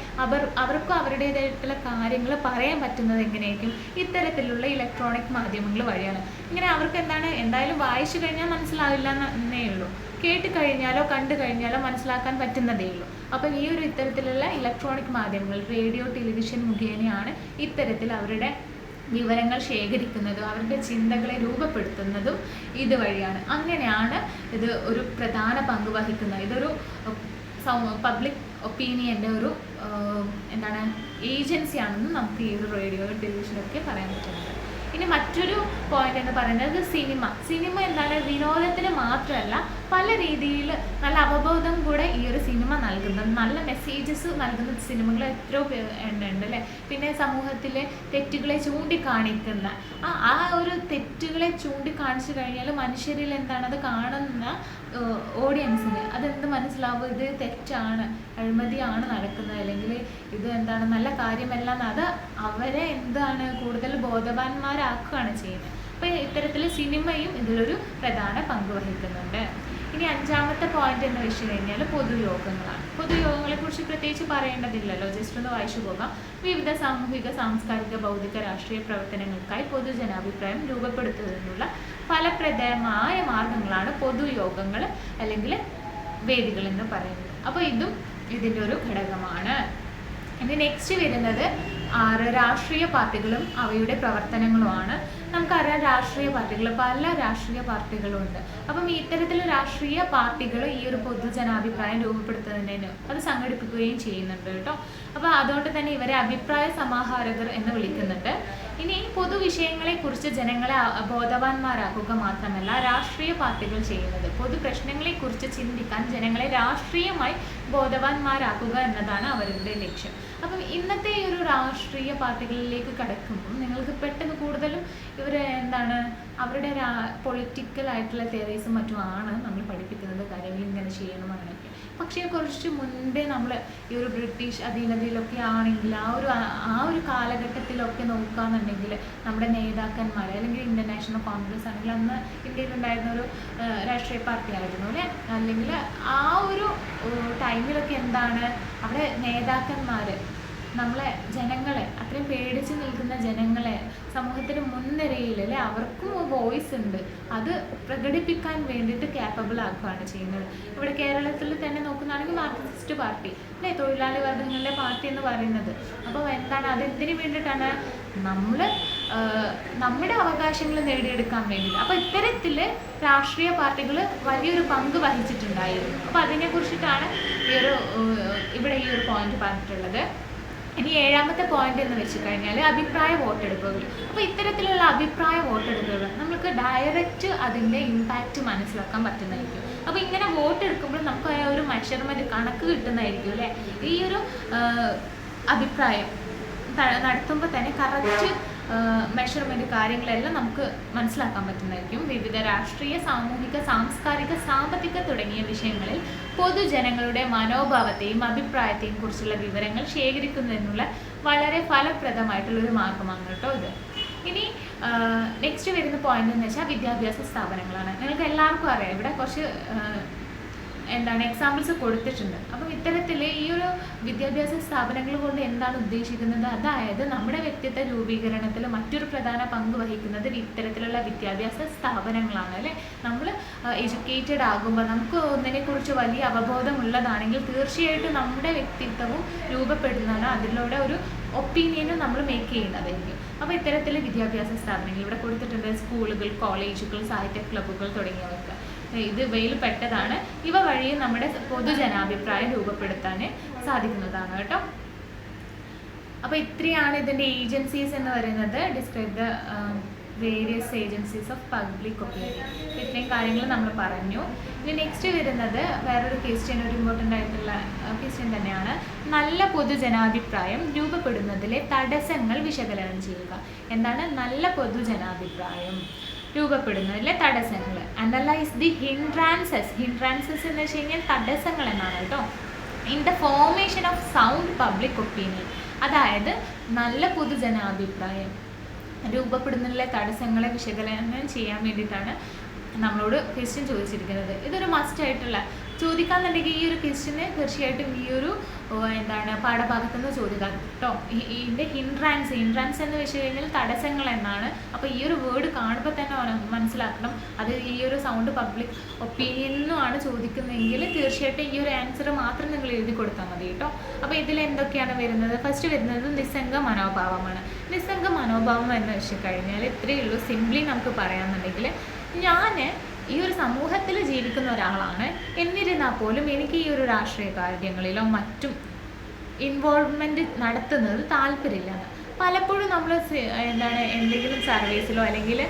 അവർക്കും അവരുടേതായിട്ടുള്ള കാര്യങ്ങൾ പറയാൻ പറ്റുന്നത് എങ്ങനെയായിരിക്കും, ഇത്തരത്തിലുള്ള ഇലക്ട്രോണിക് മാധ്യമങ്ങൾ വഴിയാണ്. ഇങ്ങനെ അവർക്ക് എന്തായാലും വായിച്ചു കഴിഞ്ഞാൽ മനസ്സിലാവില്ല എന്നേ ഉള്ളൂ, കേട്ട് കഴിഞ്ഞാലോ കണ്ടു കഴിഞ്ഞാലോ മനസ്സിലാക്കാൻ പറ്റുന്നതേ ഉള്ളൂ. അപ്പം ഈ ഒരു ഇത്തരത്തിലുള്ള ഇലക്ട്രോണിക് മാധ്യമങ്ങൾ, റേഡിയോ ടെലിവിഷൻ മുഖേനയാണ് ഇത്തരത്തിൽ അവരുടെ വിവരങ്ങൾ ശേഖരിക്കുന്നതും അവരുടെ ചിന്തകളെ രൂപപ്പെടുത്തുന്നതും ഇതുവഴിയാണ്. അങ്ങനെയാണ് ഇത് ഒരു പ്രധാന പങ്ക് വഹിക്കുന്നത്. ഇതൊരു പബ്ലിക് ഒപ്പീനിയൻ്റെ ഒരു ഏജൻസിയാണെന്ന് നമുക്ക് ഈ ഒരു റേഡിയോ ടെലിവിഷനൊക്കെ പറയാൻ പറ്റുന്നത്. ഇനി മറ്റൊരു പോയിന്റ് എന്ന് പറയുന്നത് സിനിമ എന്താണ്, വിനോദത്തിന് മാത്രമല്ല പല രീതിയിൽ നല്ല അവബോധം കൂടെ ഈ ഒരു സിനിമ നൽകുന്നത്, നല്ല മെസ്സേജസ് നൽകുന്ന സിനിമകൾ എത്രയോ ഉണ്ട് അല്ലേ. പിന്നെ സമൂഹത്തിലെ തെറ്റുകളെ ചൂണ്ടിക്കാണിക്കുന്ന ആ ഒരു തെറ്റുകളെ ചൂണ്ടിക്കാണിച്ചു കഴിഞ്ഞാൽ മനുഷ്യരിൽ അത് കാണുന്ന ഓഡിയൻസിന് അതെന്ത് മനസ്സിലാവും, ഇത് തെറ്റാണ്, അഴിമതിയാണ് നടക്കുന്നത്, അല്ലെങ്കിൽ ഇത് നല്ല കാര്യമല്ല, അത് അവരെ കൂടുതൽ ബോധവാന്മാരാക്കുകയാണ് ചെയ്യുന്നത്. അപ്പോൾ ഇത്തരത്തിൽ സിനിമയും ഇതിലൊരു പ്രധാന പങ്ക് വഹിക്കുന്നുണ്ട്. ഇനി അഞ്ചാമത്തെ പോയിന്റ് എന്ന് വെച്ച് കഴിഞ്ഞാൽ പൊതുയോഗങ്ങളാണ്. പൊതുയോഗങ്ങളെക്കുറിച്ച് പ്രത്യേകിച്ച് പറയേണ്ടതില്ലല്ലോ, ജസ്റ്റ് ഒന്ന് വായിച്ചു പോകാം. വിവിധ സാമൂഹിക, സാംസ്കാരിക, ഭൗതിക, രാഷ്ട്രീയ പ്രവർത്തനങ്ങൾക്കായി പൊതുജനാഭിപ്രായം രൂപപ്പെടുത്തുന്നതിനുള്ള ഫലപ്രദമായ മാർഗങ്ങളാണ് പൊതുയോഗങ്ങൾ അല്ലെങ്കിൽ വേദികൾ എന്ന് പറയുന്നത്. അപ്പോൾ ഇതും ഇതിൻ്റെ ഒരു ഘടകമാണ്. ഇനി നെക്സ്റ്റ് വരുന്നത് 6 രാഷ്ട്രീയ പാർട്ടികളും അവയുടെ പ്രവർത്തനങ്ങളുമാണ്. നമുക്കറിയാം രാഷ്ട്രീയ പാർട്ടികൾ, പല രാഷ്ട്രീയ പാർട്ടികളും ഉണ്ട്. അപ്പം ഇത്തരത്തിൽ രാഷ്ട്രീയ പാർട്ടികൾ ഈ ഒരു പൊതുജനാഭിപ്രായം രൂപപ്പെടുത്തുന്നതിന് അത് സംഘടിപ്പിക്കുകയും ചെയ്യുന്നുണ്ട് കേട്ടോ. അപ്പോൾ അതുകൊണ്ട് തന്നെ ഇവരെ അഭിപ്രായ സമാഹാരകർ എന്ന് വിളിക്കുന്നുണ്ട്. ഇനി പൊതുവിഷയങ്ങളെക്കുറിച്ച് ജനങ്ങളെ ബോധവാന്മാരാക്കുക മാത്രമല്ല രാഷ്ട്രീയ പാർട്ടികൾ ചെയ്യുന്നത് പൊതു പ്രശ്നങ്ങളെക്കുറിച്ച് ചിന്തിക്കാൻ ജനങ്ങളെ രാഷ്ട്രീയമായി ബോധവാന്മാരാക്കുക എന്നതാണ് അവരുടെ ലക്ഷ്യം. അപ്പം ഇന്നത്തെ ഈ ഒരു രാഷ്ട്രീയ പാർട്ടികളിലേക്ക് കടക്കുമ്പോൾ നിങ്ങൾക്ക് പെട്ടെന്ന് കൂടുതലും ഇവർ അവരുടെ പൊളിറ്റിക്കൽ ആയിട്ടുള്ള തിയറീസും മറ്റുമാണ് നമ്മൾ പഠിപ്പിക്കുന്നത്, കാര്യങ്ങൾ ഇങ്ങനെ ചെയ്യണം അങ്ങനെയൊക്കെ. പക്ഷേ കുറച്ച് മുൻപേ നമ്മൾ ഈ ഒരു ബ്രിട്ടീഷ് അധീനതയിലൊക്കെ ആണെങ്കിൽ ആ ഒരു കാലഘട്ടത്തിലൊക്കെ നോക്കുകയാണെന്നുണ്ടെങ്കിൽ നമ്മുടെ നേതാക്കന്മാർ അല്ലെങ്കിൽ ഇന്ത്യൻ നാഷണൽ കോൺഗ്രസ് ആണെങ്കിൽ അന്ന് ഇന്ത്യയിലുണ്ടായിരുന്ന ഒരു രാഷ്ട്രീയ പാർട്ടി ആയിരുന്നു അല്ലേ. അല്ലെങ്കിൽ ആ ഒരു ടൈമിലൊക്കെ അവിടെ നേതാക്കന്മാർ നമ്മളെ ജനങ്ങളെ അത്രയും പേടിച്ച് നിൽക്കുന്ന ജനങ്ങളെ സമൂഹത്തിന് മുൻനിരയിൽ അല്ലെ അവർക്കും വോയിസ് ഉണ്ട്, അത് പ്രകടിപ്പിക്കാൻ വേണ്ടിയിട്ട് ക്യാപ്പബിൾ ആക്കുകയാണ് ചെയ്യുന്നത്. ഇവിടെ കേരളത്തിൽ തന്നെ നോക്കുന്നതാണെങ്കിൽ മാർക്സിസ്റ്റ് പാർട്ടി അല്ലേ, തൊഴിലാളി വർഗങ്ങളുടെ പാർട്ടി എന്ന് പറയുന്നത്. അപ്പോൾ അതെന്തിനു വേണ്ടിയിട്ടാണ്? നമ്മുടെ അവകാശങ്ങൾ നേടിയെടുക്കാൻ വേണ്ടിയിട്ട്. അപ്പോൾ ഇത്തരത്തിൽ രാഷ്ട്രീയ പാർട്ടികൾ വലിയൊരു പങ്ക് വഹിച്ചിട്ടുണ്ടായിരുന്നു. അപ്പോൾ അതിനെക്കുറിച്ചിട്ടാണ് ഇവിടെ ഈ ഒരു പോയിന്റ് പറഞ്ഞിട്ടുള്ളത്. ഇനി 7ാമത്തെ പോയിന്റ് എന്ന് വെച്ച് കഴിഞ്ഞാൽ അഭിപ്രായ വോട്ടെടുപ്പുകൾ. അപ്പോൾ ഇത്തരത്തിലുള്ള അഭിപ്രായ വോട്ടെടുപ്പുകൾ നമുക്ക് ഡയറക്റ്റ് അതിൻ്റെ ഇമ്പാക്റ്റ് മനസ്സിലാക്കാൻ പറ്റുന്നതായിരിക്കും. അപ്പോൾ ഇങ്ങനെ വോട്ടെടുക്കുമ്പോൾ നമുക്ക് ഒരു മെഷർമെൻറ്റ് കണക്ക് കിട്ടുന്നതായിരിക്കും അല്ലേ. ഈ ഒരു അഭിപ്രായം നടത്തുമ്പോൾ തന്നെ കറക്റ്റ് മെഷർമെൻറ്റ് കാര്യങ്ങളെല്ലാം നമുക്ക് മനസ്സിലാക്കാൻ പറ്റുന്നതായിരിക്കും. വിവിധ രാഷ്ട്രീയ, സാമൂഹിക, സാംസ്കാരിക, സാമ്പത്തിക തുടങ്ങിയ വിഷയങ്ങളിൽ പൊതുജനങ്ങളുടെ മനോഭാവത്തെയും അഭിപ്രായത്തെയും കുറിച്ചുള്ള വിവരങ്ങൾ ശേഖരിക്കുന്നതിനുള്ള വളരെ ഫലപ്രദമായിട്ടുള്ളൊരു മാർഗമാണ് കേട്ടോ ഇത്. ഇനി നെക്സ്റ്റ് വരുന്ന പോയിന്റ് എന്ന് വെച്ചാൽ വിദ്യാഭ്യാസ സ്ഥാപനങ്ങളാണ്. നിങ്ങൾക്ക് എല്ലാവർക്കും അറിയാം, ഇവിടെ കുറച്ച് എക്സാമ്പിൾസ് കൊടുത്തിട്ടുണ്ട്. അപ്പം ഇത്തരത്തിൽ ഈ ഒരു വിദ്യാഭ്യാസ സ്ഥാപനങ്ങൾ കൊണ്ട് എന്താണ് ഉദ്ദേശിക്കുന്നത്? അതായത് നമ്മുടെ വ്യക്തിത്വ രൂപീകരണത്തിൽ മറ്റൊരു പ്രധാന പങ്ക് വഹിക്കുന്നത് ഇത്തരത്തിലുള്ള വിദ്യാഭ്യാസ സ്ഥാപനങ്ങളാണ് അല്ലേ. നമ്മൾ എഡ്യൂക്കേറ്റഡ് ആകുമ്പോൾ നമുക്ക് ഒന്നിനെക്കുറിച്ച് വലിയ അവബോധമുള്ളതാണെങ്കിൽ തീർച്ചയായിട്ടും നമ്മുടെ വ്യക്തിത്വവും രൂപപ്പെടുന്നതാണ്, അതിലൂടെ ഒരു ഒപ്പീനിയനും നമ്മൾ മേക്ക് ചെയ്യുന്നതായിരിക്കും. അപ്പോൾ ഇത്തരത്തിൽ വിദ്യാഭ്യാസ സ്ഥാപനങ്ങൾ ഇവിടെ കൊടുത്തിട്ടുണ്ട്. സ്കൂളുകൾ, കോളേജുകൾ, സാഹിത്യ ക്ലബ്ബുകൾ തുടങ്ങിയവർക്ക് ഇത് ഇവയിൽ പെട്ടതാണ്. ഇവ വഴി നമ്മുടെ പൊതുജനാഭിപ്രായം രൂപപ്പെടുത്താൻ സാധിക്കുന്നതാണ് കേട്ടോ. അപ്പോൾ ഇത്രയാണ് ഇതിൻ്റെ ഏജൻസീസ് എന്ന് പറയുന്നത്. Describe the various agencies of public opinion. ഇത്രയും കാര്യങ്ങൾ നമ്മൾ പറഞ്ഞു. ഇനി നെക്സ്റ്റ് വരുന്നത് വേറൊരു ക്വസ്റ്റ്യൻ, ഒരു ഇമ്പോർട്ടൻ്റ് ആയിട്ടുള്ള ക്വസ്റ്റ്യൻ തന്നെയാണ്. നല്ല പൊതുജനാഭിപ്രായം രൂപപ്പെടുന്നതിലെ തടസ്സങ്ങൾ വിശകലനം ചെയ്യുക. എന്താണ് നല്ല പൊതുജനാഭിപ്രായം രൂപപ്പെടുന്നതിലെ തടസ്സങ്ങൾ? Analyse the ഹിൻഡ്രാൻസസ്. ഹിൻഡ്രാൻസസ് എന്ന് വെച്ച് കഴിഞ്ഞാൽ തടസ്സങ്ങൾ എന്നാണ് കേട്ടോ. In the formation of sound public opinion. അതായത് നല്ല പൊതുജനാഭിപ്രായം രൂപപ്പെടുന്നതിലെ തടസ്സങ്ങളെ വിശകലനം ചെയ്യാൻ വേണ്ടിയിട്ടാണ് നമ്മളോട് ക്വസ്റ്റ്യൻ ചോദിച്ചിരിക്കുന്നത്. ഇതൊരു മസ്റ്റ് ആയിട്ടുള്ള ചോദിക്കാന്നുണ്ടെങ്കിൽ ഈ ഒരു ക്വസ്റ്റ്യന് തീർച്ചയായിട്ടും ഈ ഒരു പാഠഭാഗത്തു നിന്ന് ചോദിക്കാം കേട്ടോ. ഇതിൻ്റെ ഹിൻഡ്രാൻസ് എന്ന് വെച്ച് കഴിഞ്ഞാൽ തടസ്സങ്ങൾ എന്നാണ്. അപ്പോൾ ഈ ഒരു വേർഡ് കാണുമ്പോൾ തന്നെ മനസ്സിലാക്കണം അത് ഈ ഒരു സൗണ്ട് പബ്ലിക് ഒപ്പീനിയനിലുമാണ് ചോദിക്കുന്നതെങ്കിൽ തീർച്ചയായിട്ടും ഈ ഒരു ആൻസർ മാത്രം നിങ്ങൾ എഴുതി കൊടുത്താൽ മതി കേട്ടോ. അപ്പോൾ ഇതിൽ എന്തൊക്കെയാണ് വരുന്നത്? ഫസ്റ്റ് വരുന്നത് നിസ്സംഗ മനോഭാവമാണ്. നിസ്സംഗ മനോഭാവം എന്ന് വെച്ച് കഴിഞ്ഞാൽ ഇത്രയേ ഉള്ളൂ. സിംപ്ലി നമുക്ക് പറയാമെന്നുണ്ടെങ്കിൽ ഞാൻ ഈ ഒരു സമൂഹത്തിൽ ജീവിക്കുന്ന ഒരാളാണ്, എന്നിരുന്നാൽ പോലും എനിക്ക് ഈ ഒരു രാഷ്ട്രീയ കാര്യങ്ങളിലോ മറ്റും ഇൻവോൾവ്മെൻറ്റ് നടത്തുന്നത് താല്പര്യമില്ല. പലപ്പോഴും നമ്മൾ എന്തെങ്കിലും സർവീസിലോ അല്ലെങ്കിൽ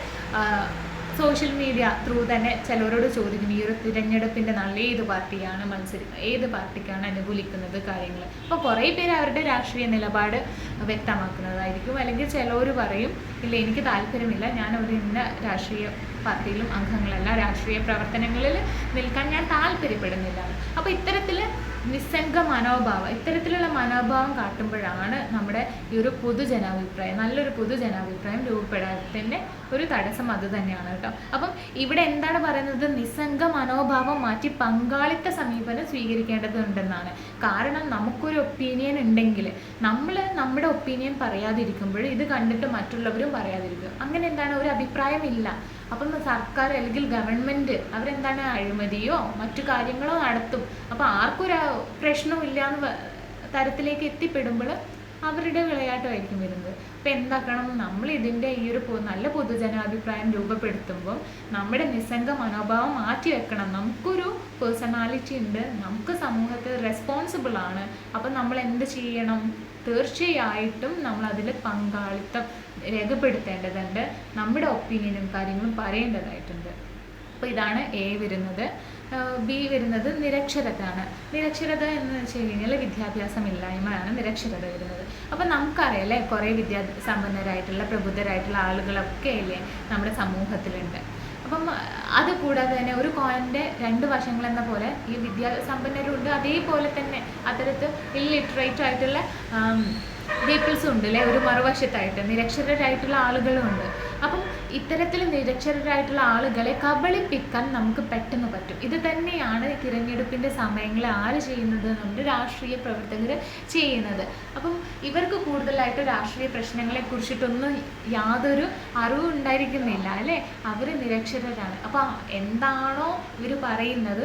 സോഷ്യൽ മീഡിയ ത്രൂ തന്നെ ചിലവരോട് ചോദിക്കും ഈ ഒരു തിരഞ്ഞെടുപ്പിൻ്റെ നാളിൽ ഏത് പാർട്ടിയാണ് ഏത് പാർട്ടിക്കാണ് അനുകൂലിക്കുന്നത് കാര്യങ്ങൾ. അപ്പോൾ കുറേ പേര് അവരുടെ രാഷ്ട്രീയ നിലപാട് വ്യക്തമാക്കുന്നതായിരിക്കും. അല്ലെങ്കിൽ ചിലവർ പറയും ഇല്ല എനിക്ക് താല്പര്യമില്ല, ഞാൻ ഒരു ഇന്ന രാഷ്ട്രീയ പാർട്ടിയിലും അംഗങ്ങളല്ല, രാഷ്ട്രീയ പ്രവർത്തനങ്ങളിൽ നിൽക്കാൻ ഞാൻ താല്പര്യപ്പെടുന്നില്ല. അപ്പോൾ ഇത്തരത്തിൽ നിസ്സംഗ മനോഭാവം, ഇത്തരത്തിലുള്ള മനോഭാവം കാട്ടുമ്പോഴാണ് നമ്മുടെ ഈ ഒരു പൊതുജനാഭിപ്രായം, നല്ലൊരു പൊതുജനാഭിപ്രായം രൂപപ്പെടാത്തതിൻ്റെ ഒരു തടസ്സം അത് തന്നെയാണ് കേട്ടോ. അപ്പം ഇവിടെ എന്താണ് പറയുന്നത്, നിസ്സംഗ മനോഭാവം മാറ്റി പങ്കാളിത്ത സമീപനം സ്വീകരിക്കേണ്ടതുണ്ടെന്നാണ്. കാരണം നമുക്കൊരു ഒപ്പീനിയൻ ഉണ്ടെങ്കിൽ നമ്മൾ നമ്മുടെ ഒപ്പീനിയൻ പറയാതിരിക്കുമ്പോൾ ഇത് കണ്ടിട്ട് മറ്റുള്ളവരും പറയാതിരിക്കും. അങ്ങനെ എന്താണ്, ഒരു അഭിപ്രായം ഇല്ല. അപ്പം സർക്കാർ അല്ലെങ്കിൽ ഗവൺമെൻറ് അവരെന്താണ് അഴിമതിയോ മറ്റു കാര്യങ്ങളോ നടത്തും. അപ്പോൾ ആർക്കൊരു പ്രശ്നവും ഇല്ല എന്ന് തരത്തിലേക്ക് എത്തിപ്പെടുമ്പോൾ അവരുടെ വിളയാട്ടമായിരിക്കും വരുന്നത്. അപ്പോൾ എന്താക്കണം, നമ്മൾ ഇതിൻ്റെ ഈ ഒരു നല്ല പൊതുജനാഭിപ്രായം രൂപപ്പെടുത്തുമ്പോൾ നമ്മുടെ നിസ്സംഗ മനോഭാവം മാറ്റി വെക്കണം. നമുക്കൊരു പേഴ്സണാലിറ്റി ഉണ്ട്, നമുക്ക് സമൂഹത്തിൽ റെസ്പോൺസിബിൾ ആണ്. അപ്പം നമ്മൾ എന്ത് ചെയ്യണം, തീർച്ചയായിട്ടും നമ്മൾ അതിൽ പങ്കാളിത്തം രേഖപ്പെടുത്തേണ്ടതുണ്ട്, നമ്മുടെ ഒപ്പീനിയനും കാര്യങ്ങളും പറയേണ്ടതായിട്ടുണ്ട്. അപ്പോൾ ഇതാണ് എ വരുന്നത്. ബി വരുന്നത് നിരക്ഷരതയാണ്. നിരക്ഷരത എന്ന് വെച്ച് കഴിഞ്ഞാൽ വിദ്യാഭ്യാസമില്ലായ്മയാണ് നിരക്ഷരത വരുന്നത്. അപ്പോൾ നമുക്കറിയാലേ കുറേ സമ്പന്നരായിട്ടുള്ള പ്രബുദ്ധരായിട്ടുള്ള ആളുകളൊക്കെ അല്ലേ നമ്മുടെ സമൂഹത്തിലുണ്ട്. അപ്പം അതുകൂടാതെ തന്നെ ഒരു കോയിൻ്റെ രണ്ട് വശങ്ങളെന്ന പോലെ ഈ വിദ്യാസമ്പന്നരുണ്ട്, അതേപോലെ തന്നെ അത്തരത്തിൽ ഇല്ലിറ്ററേറ്റ് ആയിട്ടുള്ള പീപ്പിൾസും ഉണ്ട് അല്ലേ, ഒരു മറുവശത്തായിട്ട് നിരക്ഷരരായിട്ടുള്ള ആളുകളും ഉണ്ട്. അപ്പം ഇത്തരത്തിൽ നിരക്ഷരരായിട്ടുള്ള ആളുകളെ കബളിപ്പിക്കാൻ നമുക്ക് പെട്ടെന്ന് പറ്റും. ഇത് തന്നെയാണ് തിരഞ്ഞെടുപ്പിൻ്റെ സമയങ്ങളിൽ ആര് ചെയ്യുന്നത്, നമ്മുടെ രാഷ്ട്രീയ പ്രവർത്തകർ ചെയ്യുന്നത്. അപ്പം ഇവർക്ക് കൂടുതലായിട്ട് രാഷ്ട്രീയ പ്രശ്നങ്ങളെ കുറിച്ചിട്ടൊന്നും യാതൊരു അറിവും ഉണ്ടായിരിക്കുന്നില്ല അല്ലേ, അവർ നിരക്ഷരരാണ്. അപ്പം എന്താണോ ഇവർ പറയുന്നത്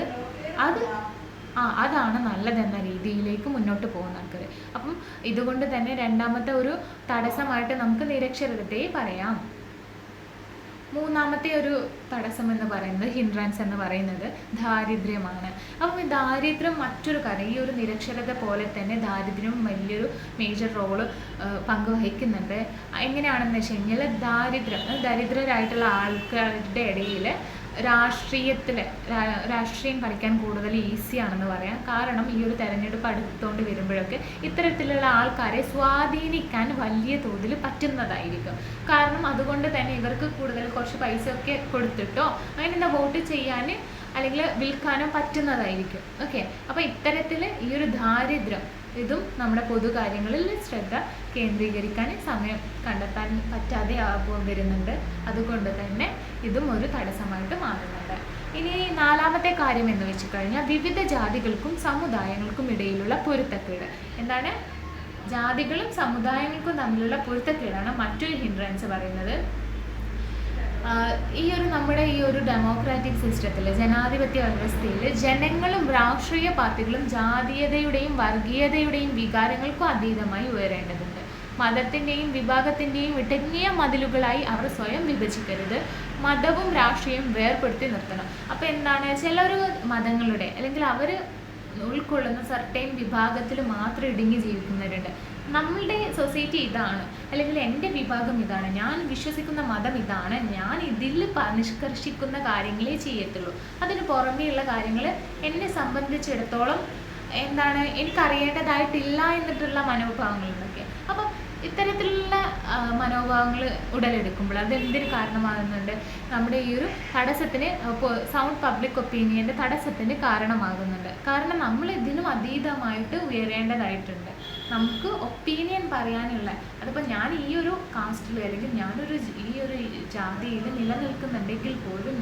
അതാണ് നല്ലതെന്ന രീതിയിലേക്ക് മുന്നോട്ട് പോകുന്ന ആൾക്കാർ. അപ്പം ഇതുകൊണ്ട് തന്നെ രണ്ടാമത്തെ ഒരു തടസ്സമായിട്ട് നമുക്ക് നിരക്ഷരതയെ പറയാം. മൂന്നാമത്തെ ഒരു തടസ്സം എന്ന് പറയുന്നത്, ഹിൻഡ്രൻസ് എന്ന് പറയുന്നത് ദാരിദ്ര്യമാണ്. അപ്പം ഈ ദാരിദ്ര്യം മറ്റൊരു കാര്യം, ഈ ഒരു നിരക്ഷരത പോലെ തന്നെ ദാരിദ്ര്യം വലിയൊരു മേജർ റോള് പങ്കുവഹിക്കുന്നുണ്ട്. എങ്ങനെയാണെന്ന് വെച്ച് കഴിഞ്ഞാൽ ദരിദ്രരായിട്ടുള്ള ആൾക്കാരുടെ ഇടയിൽ രാഷ്ട്രീയം കളിക്കാൻ കൂടുതൽ ഈസിയാണെന്ന് പറയാം. കാരണം ഈ ഒരു തെരഞ്ഞെടുപ്പ് അടുത്തുകൊണ്ട് വരുമ്പോഴൊക്കെ ഇത്തരത്തിലുള്ള ആൾക്കാരെ സ്വാധീനിക്കാൻ വലിയ തോതിൽ പറ്റുന്നതായിരിക്കും. കാരണം അതുകൊണ്ട് തന്നെ ഇവർക്ക് കൂടുതൽ കുറച്ച് പൈസയൊക്കെ കൊടുത്തിട്ടോ അങ്ങനെ വോട്ട് ചെയ്യാൻ അല്ലെങ്കിൽ വിൽക്കാനോ പറ്റുന്നതായിരിക്കും. ഓക്കെ, അപ്പോൾ ഇത്തരത്തിൽ ഈ ഒരു ദാരിദ്ര്യം ഇതും നമ്മുടെ പൊതുകാര്യങ്ങളിൽ ശ്രദ്ധ കേന്ദ്രീകരിക്കാൻ സമയം കണ്ടെത്താൻ പറ്റാതെ വരുന്നുണ്ട്. അതുകൊണ്ട് തന്നെ ഇതും ഒരു തടസ്സമായിട്ട് മാറുന്നുണ്ട്. ഇനി നാലാമത്തെ കാര്യം എന്ന് വെച്ച് കഴിഞ്ഞാൽ വിവിധ ജാതികൾക്കും സമുദായങ്ങൾക്കും ഇടയിലുള്ള പൊരുത്തക്കേട്. എന്താണ്, ജാതികളും സമുദായങ്ങൾക്കും തമ്മിലുള്ള പൊരുത്തക്കേടാണ് മറ്റൊരു ഹിൻഡ്രൻസ് പറയുന്നത്. നമ്മുടെ ഈ ഒരു ഡെമോക്രാറ്റിക് സിസ്റ്റത്തിൽ, ജനാധിപത്യ വ്യവസ്ഥയിൽ ജനങ്ങളും രാഷ്ട്രീയ പാർട്ടികളും ജാതീയതയുടെയും വർഗീയതയുടെയും വികാരങ്ങൾക്കും അതീതമായി ഉയരേണ്ടതുണ്ട്. മതത്തിൻ്റെയും വിഭാഗത്തിൻ്റെയും ഇടുങ്ങിയ മതിലുകളായി അവർ സ്വയം വിഭജിക്കരുത്. മതവും രാഷ്ട്രീയവും വേർപെടുത്തി നിർത്തണം. അപ്പോൾ എന്താണ്, ചിലർ മതങ്ങളുടെ അല്ലെങ്കിൽ അവർ ഉൾക്കൊള്ളുന്ന സർട്ടൈൻ വിഭാഗത്തിൽ മാത്രം ഇടുങ്ങി ജീവിക്കുന്നവരുണ്ട്. നമ്മളുടെ സൊസൈറ്റി ഇതാണ്, അല്ലെങ്കിൽ എൻ്റെ വിഭാഗം ഇതാണ്, ഞാൻ വിശ്വസിക്കുന്ന മതം ഇതാണ്, ഞാൻ ഇതിൽ നിഷ്കർഷിക്കുന്ന കാര്യങ്ങളേ ചെയ്യത്തുള്ളൂ, അതിന് പുറമേയുള്ള കാര്യങ്ങൾ എന്നെ സംബന്ധിച്ചിടത്തോളം എനിക്കറിയേണ്ടതായിട്ടില്ല എന്നിട്ടുള്ള മനോഭാവങ്ങളുണ്ടൊക്കെ. അപ്പം ഇത്തരത്തിലുള്ള മനോഭാവങ്ങൾ ഉടലെടുക്കുമ്പോൾ അത് എന്തിനു കാരണമാകുന്നുണ്ട്, നമ്മുടെ ഈ ഒരു തടസ്സത്തിന്, സൗണ്ട് പബ്ലിക് ഒപ്പീനിയൻ്റെ തടസ്സത്തിന് കാരണമാകുന്നുണ്ട്. കാരണം നമ്മൾ ഇതിനും അതീതമായിട്ട് ഉയരേണ്ടതായിട്ടുണ്ട്. നമുക്ക് ഒപ്പീനിയൻ പറയാനുള്ള, അതിപ്പോൾ ഞാൻ ഈ ഒരു കാസ്റ്റിൽ അല്ലെങ്കിൽ ഈ ഒരു ജാതിയിൽ നിലനിൽക്കുന്നുണ്ടെങ്കിൽ പോലും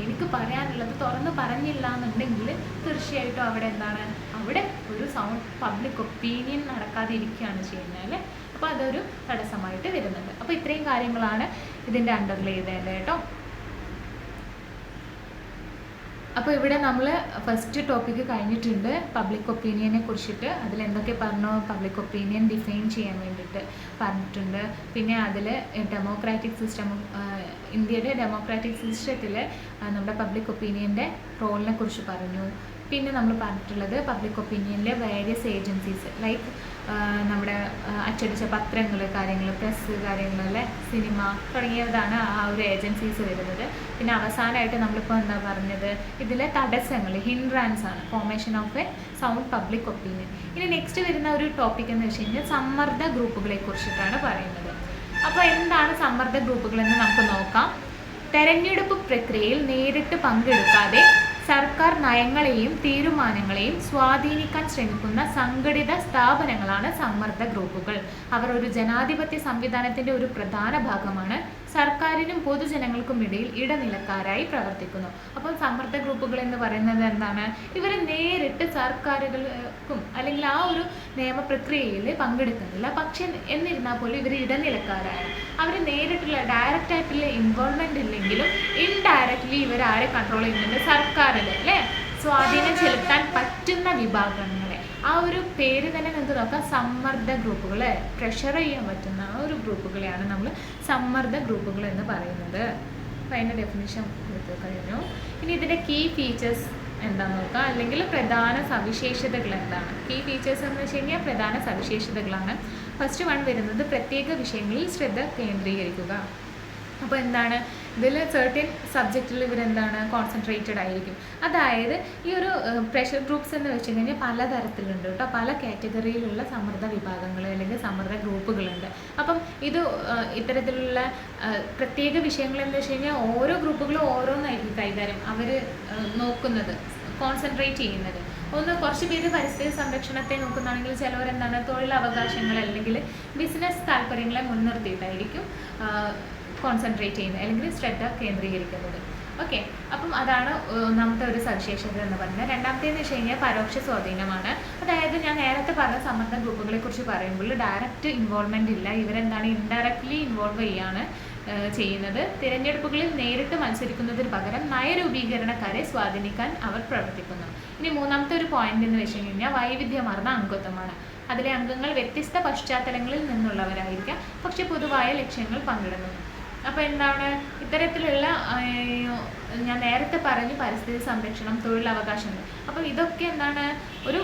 എനിക്ക് പറയാനുള്ളത് തുറന്ന് പറഞ്ഞില്ല എന്നുണ്ടെങ്കിൽ തീർച്ചയായിട്ടും അവിടെ ഒരു സൗണ്ട് പബ്ലിക് ഒപ്പീനിയൻ നടക്കാതെ ഇരിക്കുകയാണ് ചെയ്യുന്നത്. അപ്പോൾ അതൊരു തടസ്സമായിട്ട് വരുന്നുണ്ട്. അപ്പോൾ ഇത്രയും കാര്യങ്ങളാണ് ഇതിൻ്റെ അണ്ടർലേ ചെയ്തേണ്ടത് കേട്ടോ. അപ്പോൾ ഇവിടെ നമ്മൾ ഫസ്റ്റ് ടോപ്പിക്ക് കഴിഞ്ഞിട്ടുണ്ട്, പബ്ലിക് ഒപ്പീനിയനെ കുറിച്ചിട്ട്. അതിലെന്തൊക്കെ പറഞ്ഞു, പബ്ലിക് ഒപ്പീനിയൻ ഡിഫൈൻ ചെയ്യാൻ വേണ്ടിയിട്ട് പറഞ്ഞിട്ടുണ്ട്. പിന്നെ അതിൽ ഡെമോക്രാറ്റിക് സിസ്റ്റം, ഇന്ത്യയുടെ ഡെമോക്രാറ്റിക് സിസ്റ്റത്തിൽ നമ്മുടെ പബ്ലിക് ഒപ്പീനിയൻ്റെ റോളിനെ കുറിച്ച് പറഞ്ഞു. പിന്നെ നമ്മൾ പറഞ്ഞിട്ടുള്ളത് പബ്ലിക് ഒപ്പീനിയനിലെ വേരിയസ് ഏജൻസീസ്, ലൈക്ക് നമ്മുടെ അച്ചടിച്ച പത്രങ്ങൾ, പ്രസ് കാര്യങ്ങളല്ലേ, സിനിമ തുടങ്ങിയതാണ് ആ ഒരു ഏജൻസീസ് വരുന്നത്. പിന്നെ അവസാനമായിട്ട് നമ്മളിപ്പോൾ പറഞ്ഞത് ഇതിലെ തടസ്സങ്ങൾ, ഹിൻഡ്രൻസ് ആണ്, formation of A sound public opinion. ഇനി നെക്സ്റ്റ് വരുന്ന ഒരു ടോപ്പിക് എന്ന് വെച്ച് കഴിഞ്ഞാൽ സമ്മർദ്ദ ഗ്രൂപ്പുകളെ കുറിച്ചിട്ടാണ് പറയുന്നത്. അപ്പോൾ എന്താണ് സമ്മർദ്ദ ഗ്രൂപ്പുകൾ എന്ന് നമുക്ക് നോക്കാം. തെരഞ്ഞെടുപ്പ് പ്രക്രിയയിൽ നേരിട്ട് പങ്കെടുക്കാതെ സർക്കാർ നയങ്ങളെയും തീരുമാനങ്ങളെയും സ്വാധീനിക്കാൻ ശ്രമിക്കുന്ന സംഘടിത സ്ഥാപനങ്ങളാണ് സമ്മർദ്ദ ഗ്രൂപ്പുകൾ. അവർ ഒരു ജനാധിപത്യ സംവിധാനത്തിൻ്റെ ഒരു പ്രധാന ഭാഗമാണ്. സർക്കാരിനും പൊതുജനങ്ങൾക്കും ഇടയിൽ ഇടനിലക്കാരായി പ്രവർത്തിക്കുന്നു. അപ്പം സമ്മർദ്ദ ഗ്രൂപ്പുകൾ എന്ന് പറയുന്നത് എന്താണ്? ഇവർ നേരിട്ട് സർക്കാരുകൾക്കും അല്ലെങ്കിൽ ആ ഒരു നിയമപ്രക്രിയയിൽ പങ്കെടുക്കുന്നില്ല. പക്ഷെ എന്നിരുന്നാൽ പോലും ഇവർ ഇടനിലക്കാരാണ്. അവർ നേരിട്ടുള്ള ഡയറക്റ്റ് ആയിട്ടുള്ള ഇൻവോൾവ്മെൻ്റ് ഇല്ലെങ്കിലും ഇൻഡയറക്റ്റ്ലി ഇവർ ആരെ കൺട്രോൾ ചെയ്യുന്നുണ്ട്? സർക്കാരിൽ അല്ലേ സ്വാധീനം ചെലുത്താൻ പറ്റുന്ന വിഭാഗങ്ങളെ. ആ ഒരു പേര് തന്നെ നിങ്ങൾക്ക് നോക്കാം, സമ്മർദ്ദ ഗ്രൂപ്പുകൾ. പ്രഷർ ചെയ്യാൻ പറ്റുന്ന ആ ഒരു ഗ്രൂപ്പുകളെയാണ് നമ്മൾ സമ്മർദ്ദ ഗ്രൂപ്പുകൾ എന്ന് പറയുന്നത്. അപ്പോൾ അതിൻ്റെ ഡെഫിനിഷൻ കൊടുത്തു കഴിഞ്ഞു. ഇനി ഇതിൻ്റെ കീ ഫീച്ചേഴ്സ് എന്താണെന്ന് നോക്കാം, അല്ലെങ്കിൽ പ്രധാന സവിശേഷതകൾ എന്താണ്. കീ ഫീച്ചേഴ്സ് എന്ന് വെച്ച് കഴിഞ്ഞാൽ പ്രധാന സവിശേഷതകളാണ്. ഫസ്റ്റ് വൺ വരുന്നത് പ്രത്യേക വിഷയങ്ങളിൽ ശ്രദ്ധ കേന്ദ്രീകരിക്കുക. അപ്പോൾ എന്താണ് ഇതിൽ സെർട്ടൻ സബ്ജക്റ്റിൽ ഇവരെന്താണ് കോൺസെൻട്രേറ്റഡ് ആയിരിക്കും. അതായത് ഈ ഒരു പ്രഷർ ഗ്രൂപ്പ്സ് എന്ന് വെച്ച് കഴിഞ്ഞാൽ പലതരത്തിലുണ്ട് കേട്ടോ. പല കാറ്റഗറിയിലുള്ള സമ്മർദ്ദ വിഭാഗങ്ങൾ അല്ലെങ്കിൽ സമ്മർദ്ദ ഗ്രൂപ്പുകളുണ്ട്. അപ്പം ഇത് ഇത്തരത്തിലുള്ള പ്രത്യേക വിഷയങ്ങൾ എന്ന് വെച്ച് കഴിഞ്ഞാൽ ഓരോ ഗ്രൂപ്പുകളും ഓരോന്നായിരിക്കും കൈകാര്യം അവർ നോക്കുന്നത്, കോൺസെൻട്രേറ്റ് ചെയ്യുന്നത്. ഒന്ന് കുറച്ച് പേര് പരിസ്ഥിതി സംരക്ഷണത്തെ നോക്കുന്നതാണെങ്കിൽ ചിലവരെന്താണ് തൊഴിലവകാശങ്ങൾ അല്ലെങ്കിൽ ബിസിനസ് താല്പര്യങ്ങളെ മുൻനിർത്തിയിട്ടായിരിക്കും കോൺസെൻട്രേറ്റ് ചെയ്യുന്നത് അല്ലെങ്കിൽ ശ്രദ്ധ കേന്ദ്രീകരിക്കുന്നത്. ഓക്കെ, അപ്പം അതാണ് ഒന്നാമത്തെ ഒരു സവിശേഷത എന്ന് പറയുന്നത്. രണ്ടാമത്തേന്ന് വെച്ച് കഴിഞ്ഞാൽ പരോക്ഷ സ്വാധീനമാണ്. അതായത് ഞാൻ നേരത്തെ പറഞ്ഞ സമ്മർദ്ദ ഗ്രൂപ്പുകളെ കുറിച്ച് പറയുമ്പോൾ ഡയറക്റ്റ് ഇൻവോൾവ്മെൻ്റ് ഇല്ല, ഇവരെന്താണ് ഇൻഡയറക്റ്റ്ലി ഇൻവോൾവ് ചെയ്യാണ് ചെയ്യുന്നത്. തിരഞ്ഞെടുപ്പുകളിൽ നേരിട്ട് മത്സരിക്കുന്നതിന് പകരം നയരൂപീകരണക്കാരെ സ്വാധീനിക്കാൻ അവർ പ്രവർത്തിക്കുന്നു. ഇനി മൂന്നാമത്തെ ഒരു പോയിന്റ് എന്ന് വെച്ച് കഴിഞ്ഞാൽ വൈവിധ്യമാർന്ന അംഗത്വമാണ്. അതിലെ അംഗങ്ങൾ വ്യത്യസ്ത പശ്ചാത്തലങ്ങളിൽ നിന്നുള്ളവരായിരിക്കാം, പക്ഷെ പൊതുവായ ലക്ഷ്യങ്ങൾ പങ്കിടുന്നു. അപ്പോൾ എന്താണ് ഇത്തരത്തിലുള്ള ഞാൻ നേരത്തെ പറഞ്ഞു പരിസ്ഥിതി സംരക്ഷണം, തൊഴിലവകാശങ്ങൾ. അപ്പോൾ ഇതൊക്കെ എന്താണ് ഒരു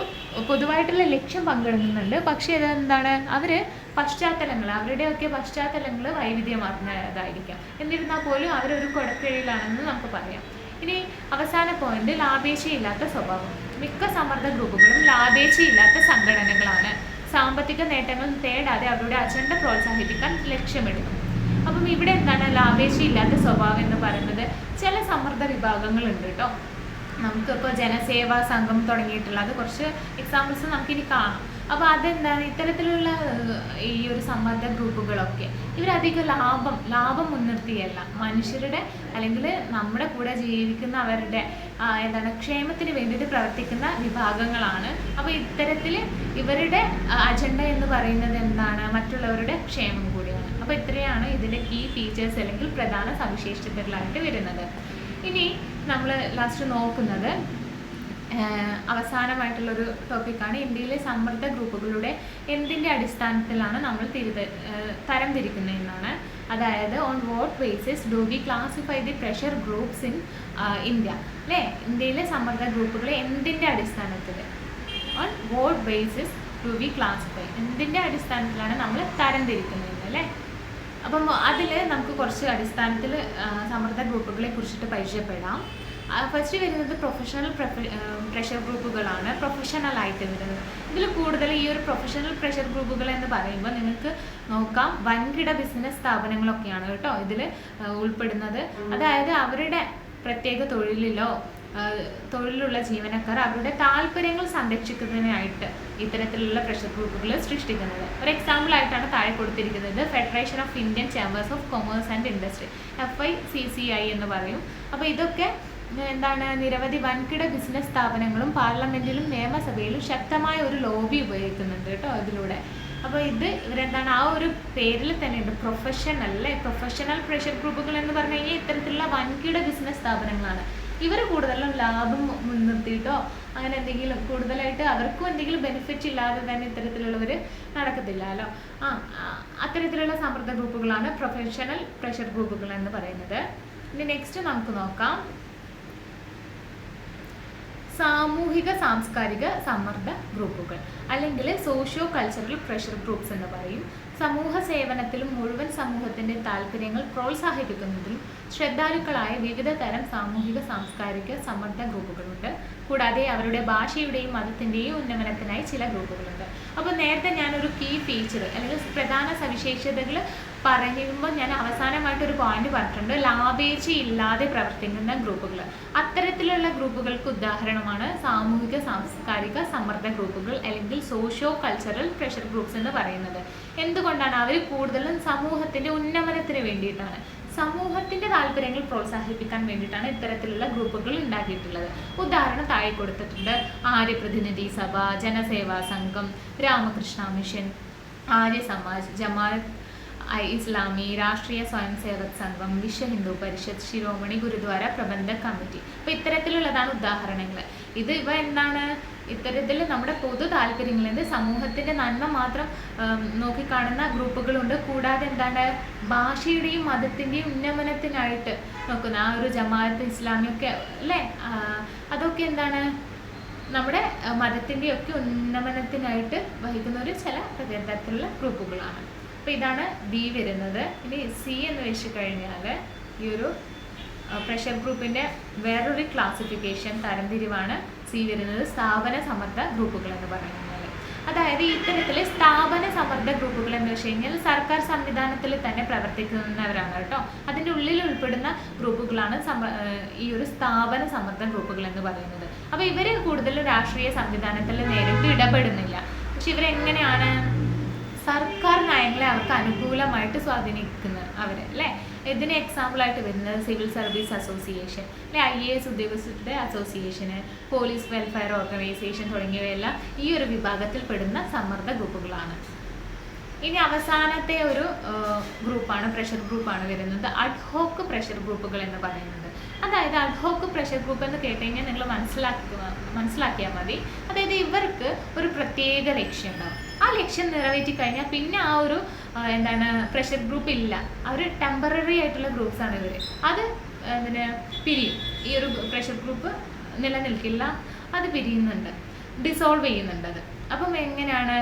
പൊതുവായിട്ടുള്ള ലക്ഷ്യം പങ്കിടുന്നുണ്ട്. പക്ഷേ ഇതെന്താണ് അവർ പശ്ചാത്തലങ്ങൾ, അവരുടെയൊക്കെ പശ്ചാത്തലങ്ങൾ വൈവിധ്യമാർന്നതായിരിക്കാം. എന്നിരുന്നാൽ പോലും അവരൊരു കുടക്കീഴിലാണെന്ന് നമുക്ക് പറയാം. ഇനി അവസാന പോയിന്റ് ലാഭേച്ഛയില്ലാത്ത സ്വഭാവം. മിക്ക സമ്മർദ്ദ ഗ്രൂപ്പുകളും ലാഭേച്ഛയില്ലാത്ത സംഘടനകളാണ്. സാമ്പത്തിക നേട്ടങ്ങൾ തേടാതെ അവരുടെ അജണ്ട പ്രോത്സാഹിപ്പിക്കാൻ ലക്ഷ്യമിടുന്നു. അപ്പം ഇവിടെ എന്താണ് ലാഭേച്ഛയില്ലാത്ത സ്വഭാവം എന്ന് പറയുന്നത്? ചില സമ്മർദ്ദ വിഭാഗങ്ങളുണ്ട് കേട്ടോ. നമുക്കിപ്പോൾ ജനസേവാ സംഘം തുടങ്ങിയിട്ടുള്ള അത് കുറച്ച് എക്സാമ്പിൾസ് നമുക്കിനി കാണാം. അപ്പോൾ അതെന്താണ് ഇത്തരത്തിലുള്ള ഈ ഒരു സമ്മർദ്ദ ഗ്രൂപ്പുകളൊക്കെ ഇവരധികം ലാഭം മുൻനിർത്തിയല്ല, മനുഷ്യരുടെ അല്ലെങ്കിൽ നമ്മുടെ കൂടെ ജീവിക്കുന്നവരുടെ എന്താണ് ക്ഷേമത്തിന് വേണ്ടിയിട്ട് പ്രവർത്തിക്കുന്ന വിഭാഗങ്ങളാണ്. അപ്പോൾ ഇത്തരത്തിൽ ഇവരുടെ അജണ്ട എന്ന് പറയുന്നത് എന്താണ്? മറ്റുള്ളവരുടെ ക്ഷേമം കൂടിയാണ്. അപ്പോൾ ഇത്രയാണ് ഇതിൻ്റെ കീ ഫീച്ചേഴ്സ് അല്ലെങ്കിൽ പ്രധാന സവിശേഷതകളായിട്ട് വരുന്നത്. ഇനി നമ്മൾ ലാസ്റ്റ് നോക്കുന്നത് അവസാനമായിട്ടുള്ളൊരു ടോപ്പിക്കാണ് ഇന്ത്യയിലെ സമ്മർദ്ദ ഗ്രൂപ്പുകളുടെ എന്തിൻ്റെ അടിസ്ഥാനത്തിലാണ് നമ്മൾ തരംതിരിക്കുന്നതെന്നാണ്. അതായത് on what basis do we classify the pressure groups in India അല്ലേ? ഇന്ത്യയിലെ സമ്മർദ്ദ ഗ്രൂപ്പുകളെ എന്തിൻ്റെ അടിസ്ഥാനത്തിൽ, on what basis do we classify, എന്തിൻ്റെ അടിസ്ഥാനത്തിലാണ് നമ്മൾ തരംതിരിക്കുന്നത് അല്ലേ? അപ്പം അതിൽ നമുക്ക് കുറച്ച് അടിസ്ഥാനത്തിൽ സമ്മർദ്ദ ഗ്രൂപ്പുകളെ കുറിച്ചിട്ട് പരിചയപ്പെടാം. ഫസ്റ്റ് വരുന്നത് പ്രൊഫഷണൽ പ്രഷർ ഗ്രൂപ്പുകളാണ്, പ്രൊഫഷണലായിട്ട് വരുന്നത്. ഇതിൽ കൂടുതൽ ഈ ഒരു പ്രൊഫഷണൽ പ്രഷർ ഗ്രൂപ്പുകൾ എന്ന് പറയുമ്പോൾ നിങ്ങൾക്ക് നോക്കാം വൻകിട ബിസിനസ് സ്ഥാപനങ്ങളൊക്കെയാണ് കേട്ടോ ഇതിൽ ഉൾപ്പെടുന്നത്. അതായത് അവരുടെ പ്രത്യേക തൊഴിലുള്ള ജീവനക്കാർ അവരുടെ താല്പര്യങ്ങൾ സംരക്ഷിക്കുന്നതിനായിട്ട് ഇത്തരത്തിലുള്ള പ്രഷർ ഗ്രൂപ്പുകൾ സൃഷ്ടിക്കുന്നത്. ഒരു എക്സാമ്പിൾ ആയിട്ടാണ് താഴെ കൊടുത്തിരിക്കുന്നത് federation of Indian chambers of commerce and industry, FICCI എന്ന് പറയും. അപ്പോൾ ഇതൊക്കെ എന്താണ് നിരവധി വൻകിട ബിസിനസ് സ്ഥാപനങ്ങളും പാർലമെന്റിലും നിയമസഭയിലും ശക്തമായ ഒരു ലോബി ഉപയോഗിക്കുന്നുണ്ട് കേട്ടോ ഇതിലൂടെ. അപ്പോൾ ഇവരെന്താണ് ആ ഒരു പേരിൽ തന്നെ ഉണ്ട് പ്രൊഫഷണൽ പ്രഷർ ഗ്രൂപ്പുകൾ എന്ന് പറഞ്ഞു കഴിഞ്ഞാൽ ഇത്തരത്തിലുള്ള വൻകിട ബിസിനസ് സ്ഥാപനങ്ങളാണ്. ഇവർ കൂടുതലും ലാഭം മുൻനിർത്തിയിട്ടോ അങ്ങനെ എന്തെങ്കിലും കൂടുതലായിട്ട് അവർക്കും എന്തെങ്കിലും ബെനിഫിറ്റ് ഇല്ലാതെ തന്നെ ഇത്തരത്തിലുള്ളവർ നടക്കത്തില്ലല്ലോ. അത്തരത്തിലുള്ള സമ്മർദ്ദ ഗ്രൂപ്പുകളാണ് പ്രൊഫഷണൽ പ്രഷർ ഗ്രൂപ്പുകൾ എന്ന് പറയുന്നത്. ഇനി നെക്സ്റ്റ് നമുക്ക് നോക്കാം സാമൂഹിക സാംസ്കാരിക സമ്മർദ്ദ ഗ്രൂപ്പുകൾ അല്ലെങ്കിൽ സോഷ്യോ കൾച്ചറൽ പ്രഷർ ഗ്രൂപ്പ്സ് എന്ന് പറയും. സമൂഹ സേവനത്തിലും മുഴുവൻ സമൂഹത്തിൻ്റെ താല്പര്യങ്ങൾ പ്രോത്സാഹിപ്പിക്കുന്നതിലും ശ്രദ്ധാലുക്കളായ വിവിധ തരം സാമൂഹിക സാംസ്കാരിക സമ്മർദ്ദ ഗ്രൂപ്പുകളുണ്ട്. കൂടാതെ അവരുടെ ഭാഷയുടെയും മതത്തിൻ്റെയും ഉന്നമനത്തിനായി ചില ഗ്രൂപ്പുകളുണ്ട്. അപ്പോൾ നേരത്തെ ഞാനൊരു കീ ഫീച്ചർ അല്ലെങ്കിൽ പ്രധാന സവിശേഷതകൾ പറയുമ്പോൾ ഞാൻ അവസാനമായിട്ടൊരു പോയിന്റ് പറഞ്ഞിട്ടുണ്ട്, ലാഭേച്ഛയില്ലാതെ പ്രവർത്തിക്കുന്ന ഗ്രൂപ്പുകൾ. അത്തരത്തിലുള്ള ഗ്രൂപ്പുകൾക്ക് ഉദാഹരണമാണ് സാമൂഹിക സാംസ്കാരിക സമ്മർദ്ദ ഗ്രൂപ്പുകൾ അല്ലെങ്കിൽ സോഷ്യോ കൾച്ചറൽ പ്രഷർ ഗ്രൂപ്പ്സ് എന്ന് പറയുന്നത്. എന്തുകൊണ്ടാണ്? അവർ കൂടുതലും സമൂഹത്തിൻ്റെ ഉന്നമനത്തിന് വേണ്ടിയിട്ടാണ്, സമൂഹത്തിൻ്റെ താല്പര്യങ്ങൾ പ്രോത്സാഹിപ്പിക്കാൻ വേണ്ടിയിട്ടാണ് ഇത്തരത്തിലുള്ള ഗ്രൂപ്പുകൾ ഉണ്ടാക്കിയിട്ടുള്ളത്. ഉദാഹരണം താഴെ കൊടുത്തിട്ടുണ്ട്: ആര്യപ്രതിനിധി സഭ, ജനസേവാ സംഘം, രാമകൃഷ്ണ മിഷൻ, ആര്യ സമാജ്, ജമാഅത്ത് ഇസ്ലാമി, രാഷ്ട്രീയ സ്വയം സേവക് സംഘം, വിശ്വ ഹിന്ദു പരിഷത്ത്, ശിരോമണി ഗുരുദ്വാര പ്രബന്ധക് കമ്മിറ്റി. അപ്പോൾ ഇത്തരത്തിലുള്ളതാണ് ഉദാഹരണങ്ങൾ. ഇവ എന്താണ്? ഇത്തരത്തിൽ നമ്മുടെ പൊതു താല്പര്യങ്ങളിൽ സമൂഹത്തിൻ്റെ നന്മ മാത്രം നോക്കിക്കാണുന്ന ഗ്രൂപ്പുകളുണ്ട്. കൂടാതെ എന്താണ്? ഭാഷയുടെയും മതത്തിൻ്റെയും ഉന്നമനത്തിനായിട്ട് നോക്കുന്ന ആ ഒരു ജമാഅത്ത് ഇസ്ലാമിയൊക്കെ അല്ലേ, അതൊക്കെ എന്താണ്? നമ്മുടെ മതത്തിൻ്റെയൊക്കെ ഉന്നമനത്തിനായിട്ട് വഹിക്കുന്ന ഒരു ചില തരത്തിലുള്ള ഗ്രൂപ്പുകളാണ്. അപ്പോൾ ഇതാണ് ബി വരുന്നത്. ഇനി സി എന്ന് വെച്ച് കഴിഞ്ഞാൽ ഈ ഒരു പ്രഷർ ഗ്രൂപ്പിൻ്റെ വേറൊരു ക്ലാസിഫിക്കേഷൻ തരംതിരിവാണ് സി വരുന്നത്, സ്ഥാപന സമ്മർദ്ദ ഗ്രൂപ്പുകൾ എന്ന് പറയുന്നത്. അതായത് ഇത്തരത്തിൽ സ്ഥാപന സമ്മർദ്ദ ഗ്രൂപ്പുകൾ എന്ന് വെച്ച് കഴിഞ്ഞാൽ സർക്കാർ സംവിധാനത്തിൽ തന്നെ പ്രവർത്തിക്കുന്നവരാണ് കേട്ടോ. അതിൻ്റെ ഉള്ളിൽ ഉൾപ്പെടുന്ന ഗ്രൂപ്പുകളാണ് ഈ ഒരു സ്ഥാപന സമ്മർദ്ദ ഗ്രൂപ്പുകൾ എന്ന് പറയുന്നത്. അപ്പോൾ ഇവർ കൂടുതലും രാഷ്ട്രീയ സംവിധാനത്തിൽ നേരിട്ട് ഇടപെടുന്നില്ല. പക്ഷെ ഇവരെങ്ങനെയാണ് സർക്കാർ നയങ്ങളെ അവർക്ക് അനുകൂലമായിട്ട് സ്വാധീനിക്കുന്നത് അല്ലേ. ഇതിന് എക്സാമ്പിളായിട്ട് വരുന്നത് സിവിൽ സർവീസ് അസോസിയേഷൻ അല്ലെ, IAS ഉദ്യോഗസ്ഥരുടെ അസോസിയേഷന്, പോലീസ് വെൽഫെയർ ഓർഗനൈസേഷൻ തുടങ്ങിയവയെല്ലാം ഈ ഒരു വിഭാഗത്തിൽ പെടുന്ന സമ്മർദ്ദ ഗ്രൂപ്പുകളാണ്. ഇനി അവസാനത്തെ ഒരു ഗ്രൂപ്പാണ്, പ്രഷർ ഗ്രൂപ്പാണ് വരുന്നത്, അഡ്ഹോക്ക് പ്രഷർ ഗ്രൂപ്പുകൾ എന്ന് പറയുന്നത്. അതായത് അഡ്ഹോക്ക് പ്രഷർ ഗ്രൂപ്പ് എന്ന് കേട്ട് കഴിഞ്ഞാൽ നിങ്ങൾ മനസ്സിലാക്കിയാൽ മതി. അതായത് ഇവർക്ക് ഒരു പ്രത്യേക ലക്ഷ്യം ഉണ്ടാവും. ആ ലക്ഷ്യം നിറവേറ്റി കഴിഞ്ഞാൽ പിന്നെ ആ ഒരു പ്രഷർ ഗ്രൂപ്പ് ഇല്ല. അവർ ടെമ്പററി ആയിട്ടുള്ള ഗ്രൂപ്പ്സാണ് ഇവർ. അത് പിരിയും. ഈ ഒരു പ്രഷർ ഗ്രൂപ്പ് നിലനിൽക്കില്ല, അത് പിരിയുന്നുണ്ട്, ഡിസോൾവ് ചെയ്യുന്നുണ്ട് അത്. അപ്പം എങ്ങനെയാണ്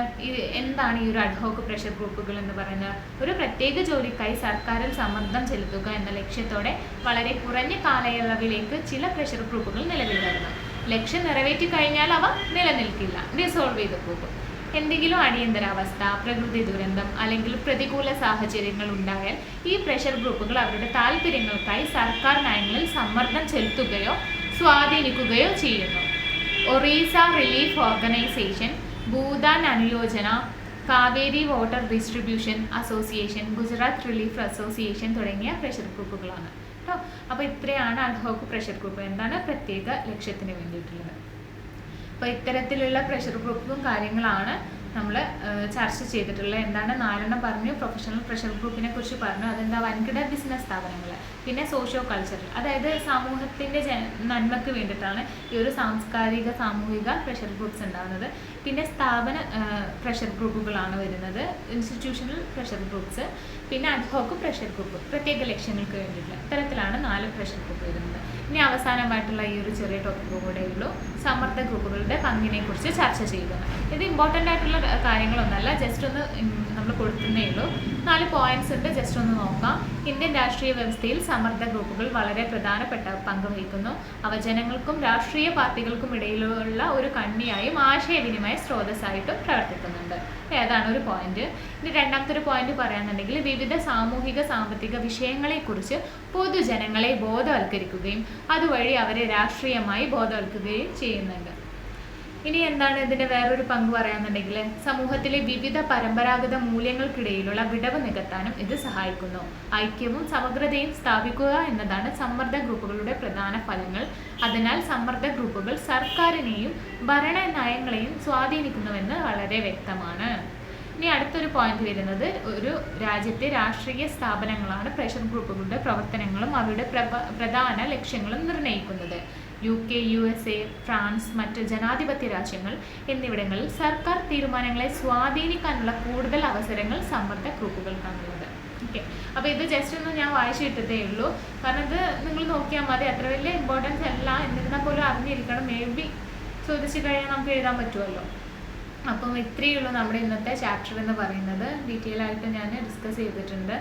എന്താണ് ഈ ഒരു അഡ്ഹോക്ക് പ്രഷർ ഗ്രൂപ്പുകൾ എന്ന് പറയുന്നത്? ഒരു പ്രത്യേക ജോലിക്കായി സർക്കാരിൽ സമ്മർദ്ദം ചെലുത്തുക എന്ന ലക്ഷ്യത്തോടെ വളരെ കുറഞ്ഞ കാലയളവിലേക്ക് ചില പ്രഷർ ഗ്രൂപ്പുകൾ നിലവിൽ വരുന്നു. ലക്ഷ്യം നിറവേറ്റി കഴിഞ്ഞാൽ അവ നിലനിൽക്കില്ല, ഡിസോൾവ് ചെയ്ത് പോകും. എന്തെങ്കിലും അടിയന്തരാവസ്ഥ, പ്രകൃതി ദുരന്തം അല്ലെങ്കിൽ പ്രതികൂല സാഹചര്യങ്ങൾ ഉണ്ടായാൽ ഈ പ്രഷർ ഗ്രൂപ്പുകൾ അവരുടെ താല്പര്യങ്ങൾക്കായി സർക്കാർ നയങ്ങളിൽ സമ്മർദ്ദം ചെലുത്തുകയോ സ്വാധീനിക്കുകയോ ചെയ്യുന്നു. ഒറീസ റിലീഫ് ഓർഗനൈസേഷൻ, ഭൂതാൻ അനുയോജന, Kaveri water distribution association, Gujarat relief association തുടങ്ങിയ പ്രഷർ ഗ്രൂപ്പുകളാണ് കേട്ടോ. അപ്പോൾ ഇത്രയാണ് അഡ്ഹോക്ക് പ്രഷർ ഗ്രൂപ്പ്. എന്താണ്? പ്രത്യേക ലക്ഷ്യത്തിന് വേണ്ടിയിട്ടുള്ളത്. അപ്പോൾ ഇത്തരത്തിലുള്ള പ്രഷർ ഗ്രൂപ്പും കാര്യങ്ങളാണ് നമ്മൾ ചർച്ച ചെയ്തിട്ടുള്ളത്. എന്താണ്? 4 പറഞ്ഞു. പ്രൊഫഷണൽ പ്രഷർ ഗ്രൂപ്പിനെ കുറിച്ച് പറഞ്ഞു. അതെന്താ? വൻകിട ബിസിനസ് സ്ഥാപനങ്ങൾ. പിന്നെ സോഷ്യോ കൾച്ചറൽ, അതായത് സമൂഹത്തിൻ്റെ നന്മയ്ക്ക് വേണ്ടിയിട്ടാണ് ഈ ഒരു സാംസ്കാരിക സാമൂഹിക പ്രഷർ ഗ്രൂപ്പ്സ് ഉണ്ടാകുന്നത്. പിന്നെ സ്ഥാപന പ്രഷർ ഗ്രൂപ്പുകളാണ് വരുന്നത്, ഇൻസ്റ്റിറ്റ്യൂഷണൽ പ്രഷർ ഗ്രൂപ്പ്സ്. പിന്നെ അഡ്ഹോക്ക് പ്രഷർ ഗ്രൂപ്പ്, പ്രത്യേക ലക്ഷ്യങ്ങൾക്ക് വേണ്ടിയിട്ടുള്ള. ഇത്തരത്തിലാണ് 4 പ്രഷർ ഗ്രൂപ്പ് വരുന്നത്. ഇനി അവസാനമായിട്ടുള്ള ഈ ഒരു ചെറിയ ടോപ്പിക് കൂടെ ഉള്ളൂ, സമ്മർദ്ദ ഗ്രൂപ്പുകളുടെ പങ്കിനെ കുറിച്ച് ചർച്ച ചെയ്യുന്നത്. ഇത് ഇമ്പോർട്ടൻ്റ് ആയിട്ടുള്ള കാര്യങ്ങളൊന്നുമല്ല, ജസ്റ്റ് ഒന്ന് നമ്മൾ കൊടുക്കുന്നേ ഉള്ളൂ. 4 പോയിന്റ്സ് ഉണ്ട്, ജസ്റ്റ് ഒന്ന് നോക്കാം. ഇന്ത്യൻ രാഷ്ട്രീയ വ്യവസ്ഥയിൽ സമ്മർദ്ദ ഗ്രൂപ്പുകൾ വളരെ പ്രധാനപ്പെട്ട പങ്ക് വഹിക്കുന്നു. അവ ജനങ്ങൾക്കും രാഷ്ട്രീയ പാർട്ടികൾക്കും ഇടയിലുള്ള ഒരു കണ്ണിയായും ആശയവിനിമയ സ്രോതസ്സായിട്ടും പ്രവർത്തിക്കുന്നുണ്ട്. ഏതാണ് ഒരു പോയിന്റ്. ഇനി രണ്ടാമത്തെ ഒരു പോയിന്റ് പറയാന്നുണ്ടെങ്കിൽ വിവിധ സാമൂഹിക സാമ്പത്തിക വിഷയങ്ങളെക്കുറിച്ച് പൊതുജനങ്ങളെ ബോധവൽക്കരിക്കുകയും അതുവഴി അവരെ രാഷ്ട്രീയമായി ബോധവൽക്കുകയും ചെയ്യുന്നുണ്ട്. ഇനി എന്താണ് ഇതിൻ്റെ വേറൊരു പങ്ക് പറയാന്നുണ്ടെങ്കിൽ സമൂഹത്തിലെ വിവിധ പരമ്പരാഗത മൂല്യങ്ങൾക്കിടയിലുള്ള വിടവ് നികത്താനും ഇത് സഹായിക്കുന്നു. ഐക്യവും സമഗ്രതയും സ്ഥാപിക്കുക എന്നതാണ് സമ്മർദ്ദ ഗ്രൂപ്പുകളുടെ പ്രധാന ഫലങ്ങൾ. അതിനാൽ സമ്മർദ്ദ ഗ്രൂപ്പുകൾ സർക്കാരിനെയും ഭരണ നയങ്ങളെയും സ്വാധീനിക്കുന്നുവെന്ന് വളരെ വ്യക്തമാണ്. ഇനി അടുത്തൊരു പോയിന്റ് വരുന്നത്, ഒരു രാജ്യത്തെ രാഷ്ട്രീയ സ്ഥാപനങ്ങളാണ് പ്രഷർ ഗ്രൂപ്പുകളുടെ പ്രവർത്തനങ്ങളും അവരുടെ പ്രധാന ലക്ഷ്യങ്ങളും നിർണ്ണയിക്കുന്നത്. UK, USA, ഫ്രാൻസ്, മറ്റ് ജനാധിപത്യ രാജ്യങ്ങൾ എന്നിവിടങ്ങളിൽ സർക്കാർ തീരുമാനങ്ങളെ സ്വാധീനിക്കാനുള്ള കൂടുതൽ അവസരങ്ങൾ സമ്മർദ്ദ ഗ്രൂപ്പുകൾക്കാണുള്ളത്. ഓക്കെ, അപ്പോൾ ഇത് ജസ്റ്റ് ഒന്ന് ഞാൻ വായിച്ചിട്ടതേ ഉള്ളൂ. കാരണം ഇത് നിങ്ങൾ നോക്കിയാൽ മതി, അത്ര വലിയ ഇമ്പോർട്ടൻസ് അല്ല, എന്നിരുന്നാൽ പോലും അറിഞ്ഞിരിക്കണം. മേ ബി ചോദിച്ചു കഴിഞ്ഞാൽ നമുക്ക് എഴുതാൻ പറ്റുമല്ലോ. അപ്പം ഇത്രയേ ഉള്ളൂ നമ്മുടെ ഇന്നത്തെ ചാപ്റ്റർ എന്ന് പറയുന്നത്. ഡീറ്റെയിൽ ആയിട്ട് ഞാൻ ഡിസ്കസ് ചെയ്തിട്ടുണ്ട്.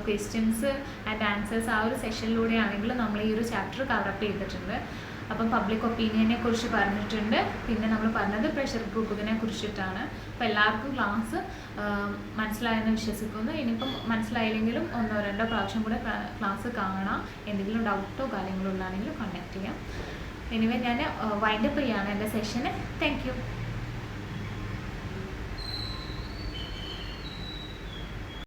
ക്വസ്റ്റ്യൻസ് ആൻഡ് ആൻസേഴ്സ് ആ ഒരു സെഷനിലൂടെ ആണെങ്കിലും നമ്മൾ ഈ ഒരു ചാപ്റ്റർ കവറപ്പ് ചെയ്തിട്ടുണ്ട്. അപ്പം പബ്ലിക് ഒപ്പീനിയനെ കുറിച്ച് പറഞ്ഞിട്ടുണ്ട്. പിന്നെ നമ്മൾ പറഞ്ഞത് പ്രഷർ ഗ്രൂപ്പുകളെ കുറിച്ചിട്ടാണ്. അപ്പോൾ എല്ലാവർക്കും ക്ലാസ് മനസ്സിലായെന്ന് വിശ്വസിക്കുന്നു. ഇനിയിപ്പം മനസ്സിലായില്ലെങ്കിലും 1-2 പ്രാവശ്യം കൂടെ ക്ലാസ് കാണാം. എന്തെങ്കിലും ഡൗട്ടോ കാര്യങ്ങളോ ഉള്ളതാണെങ്കിലും കോൺടാക്ട് ചെയ്യാം. എനിവേ ഞാൻ വൈൻഡപ്പ് ചെയ്യാണ് എൻ്റെ സെഷന്. Thank you.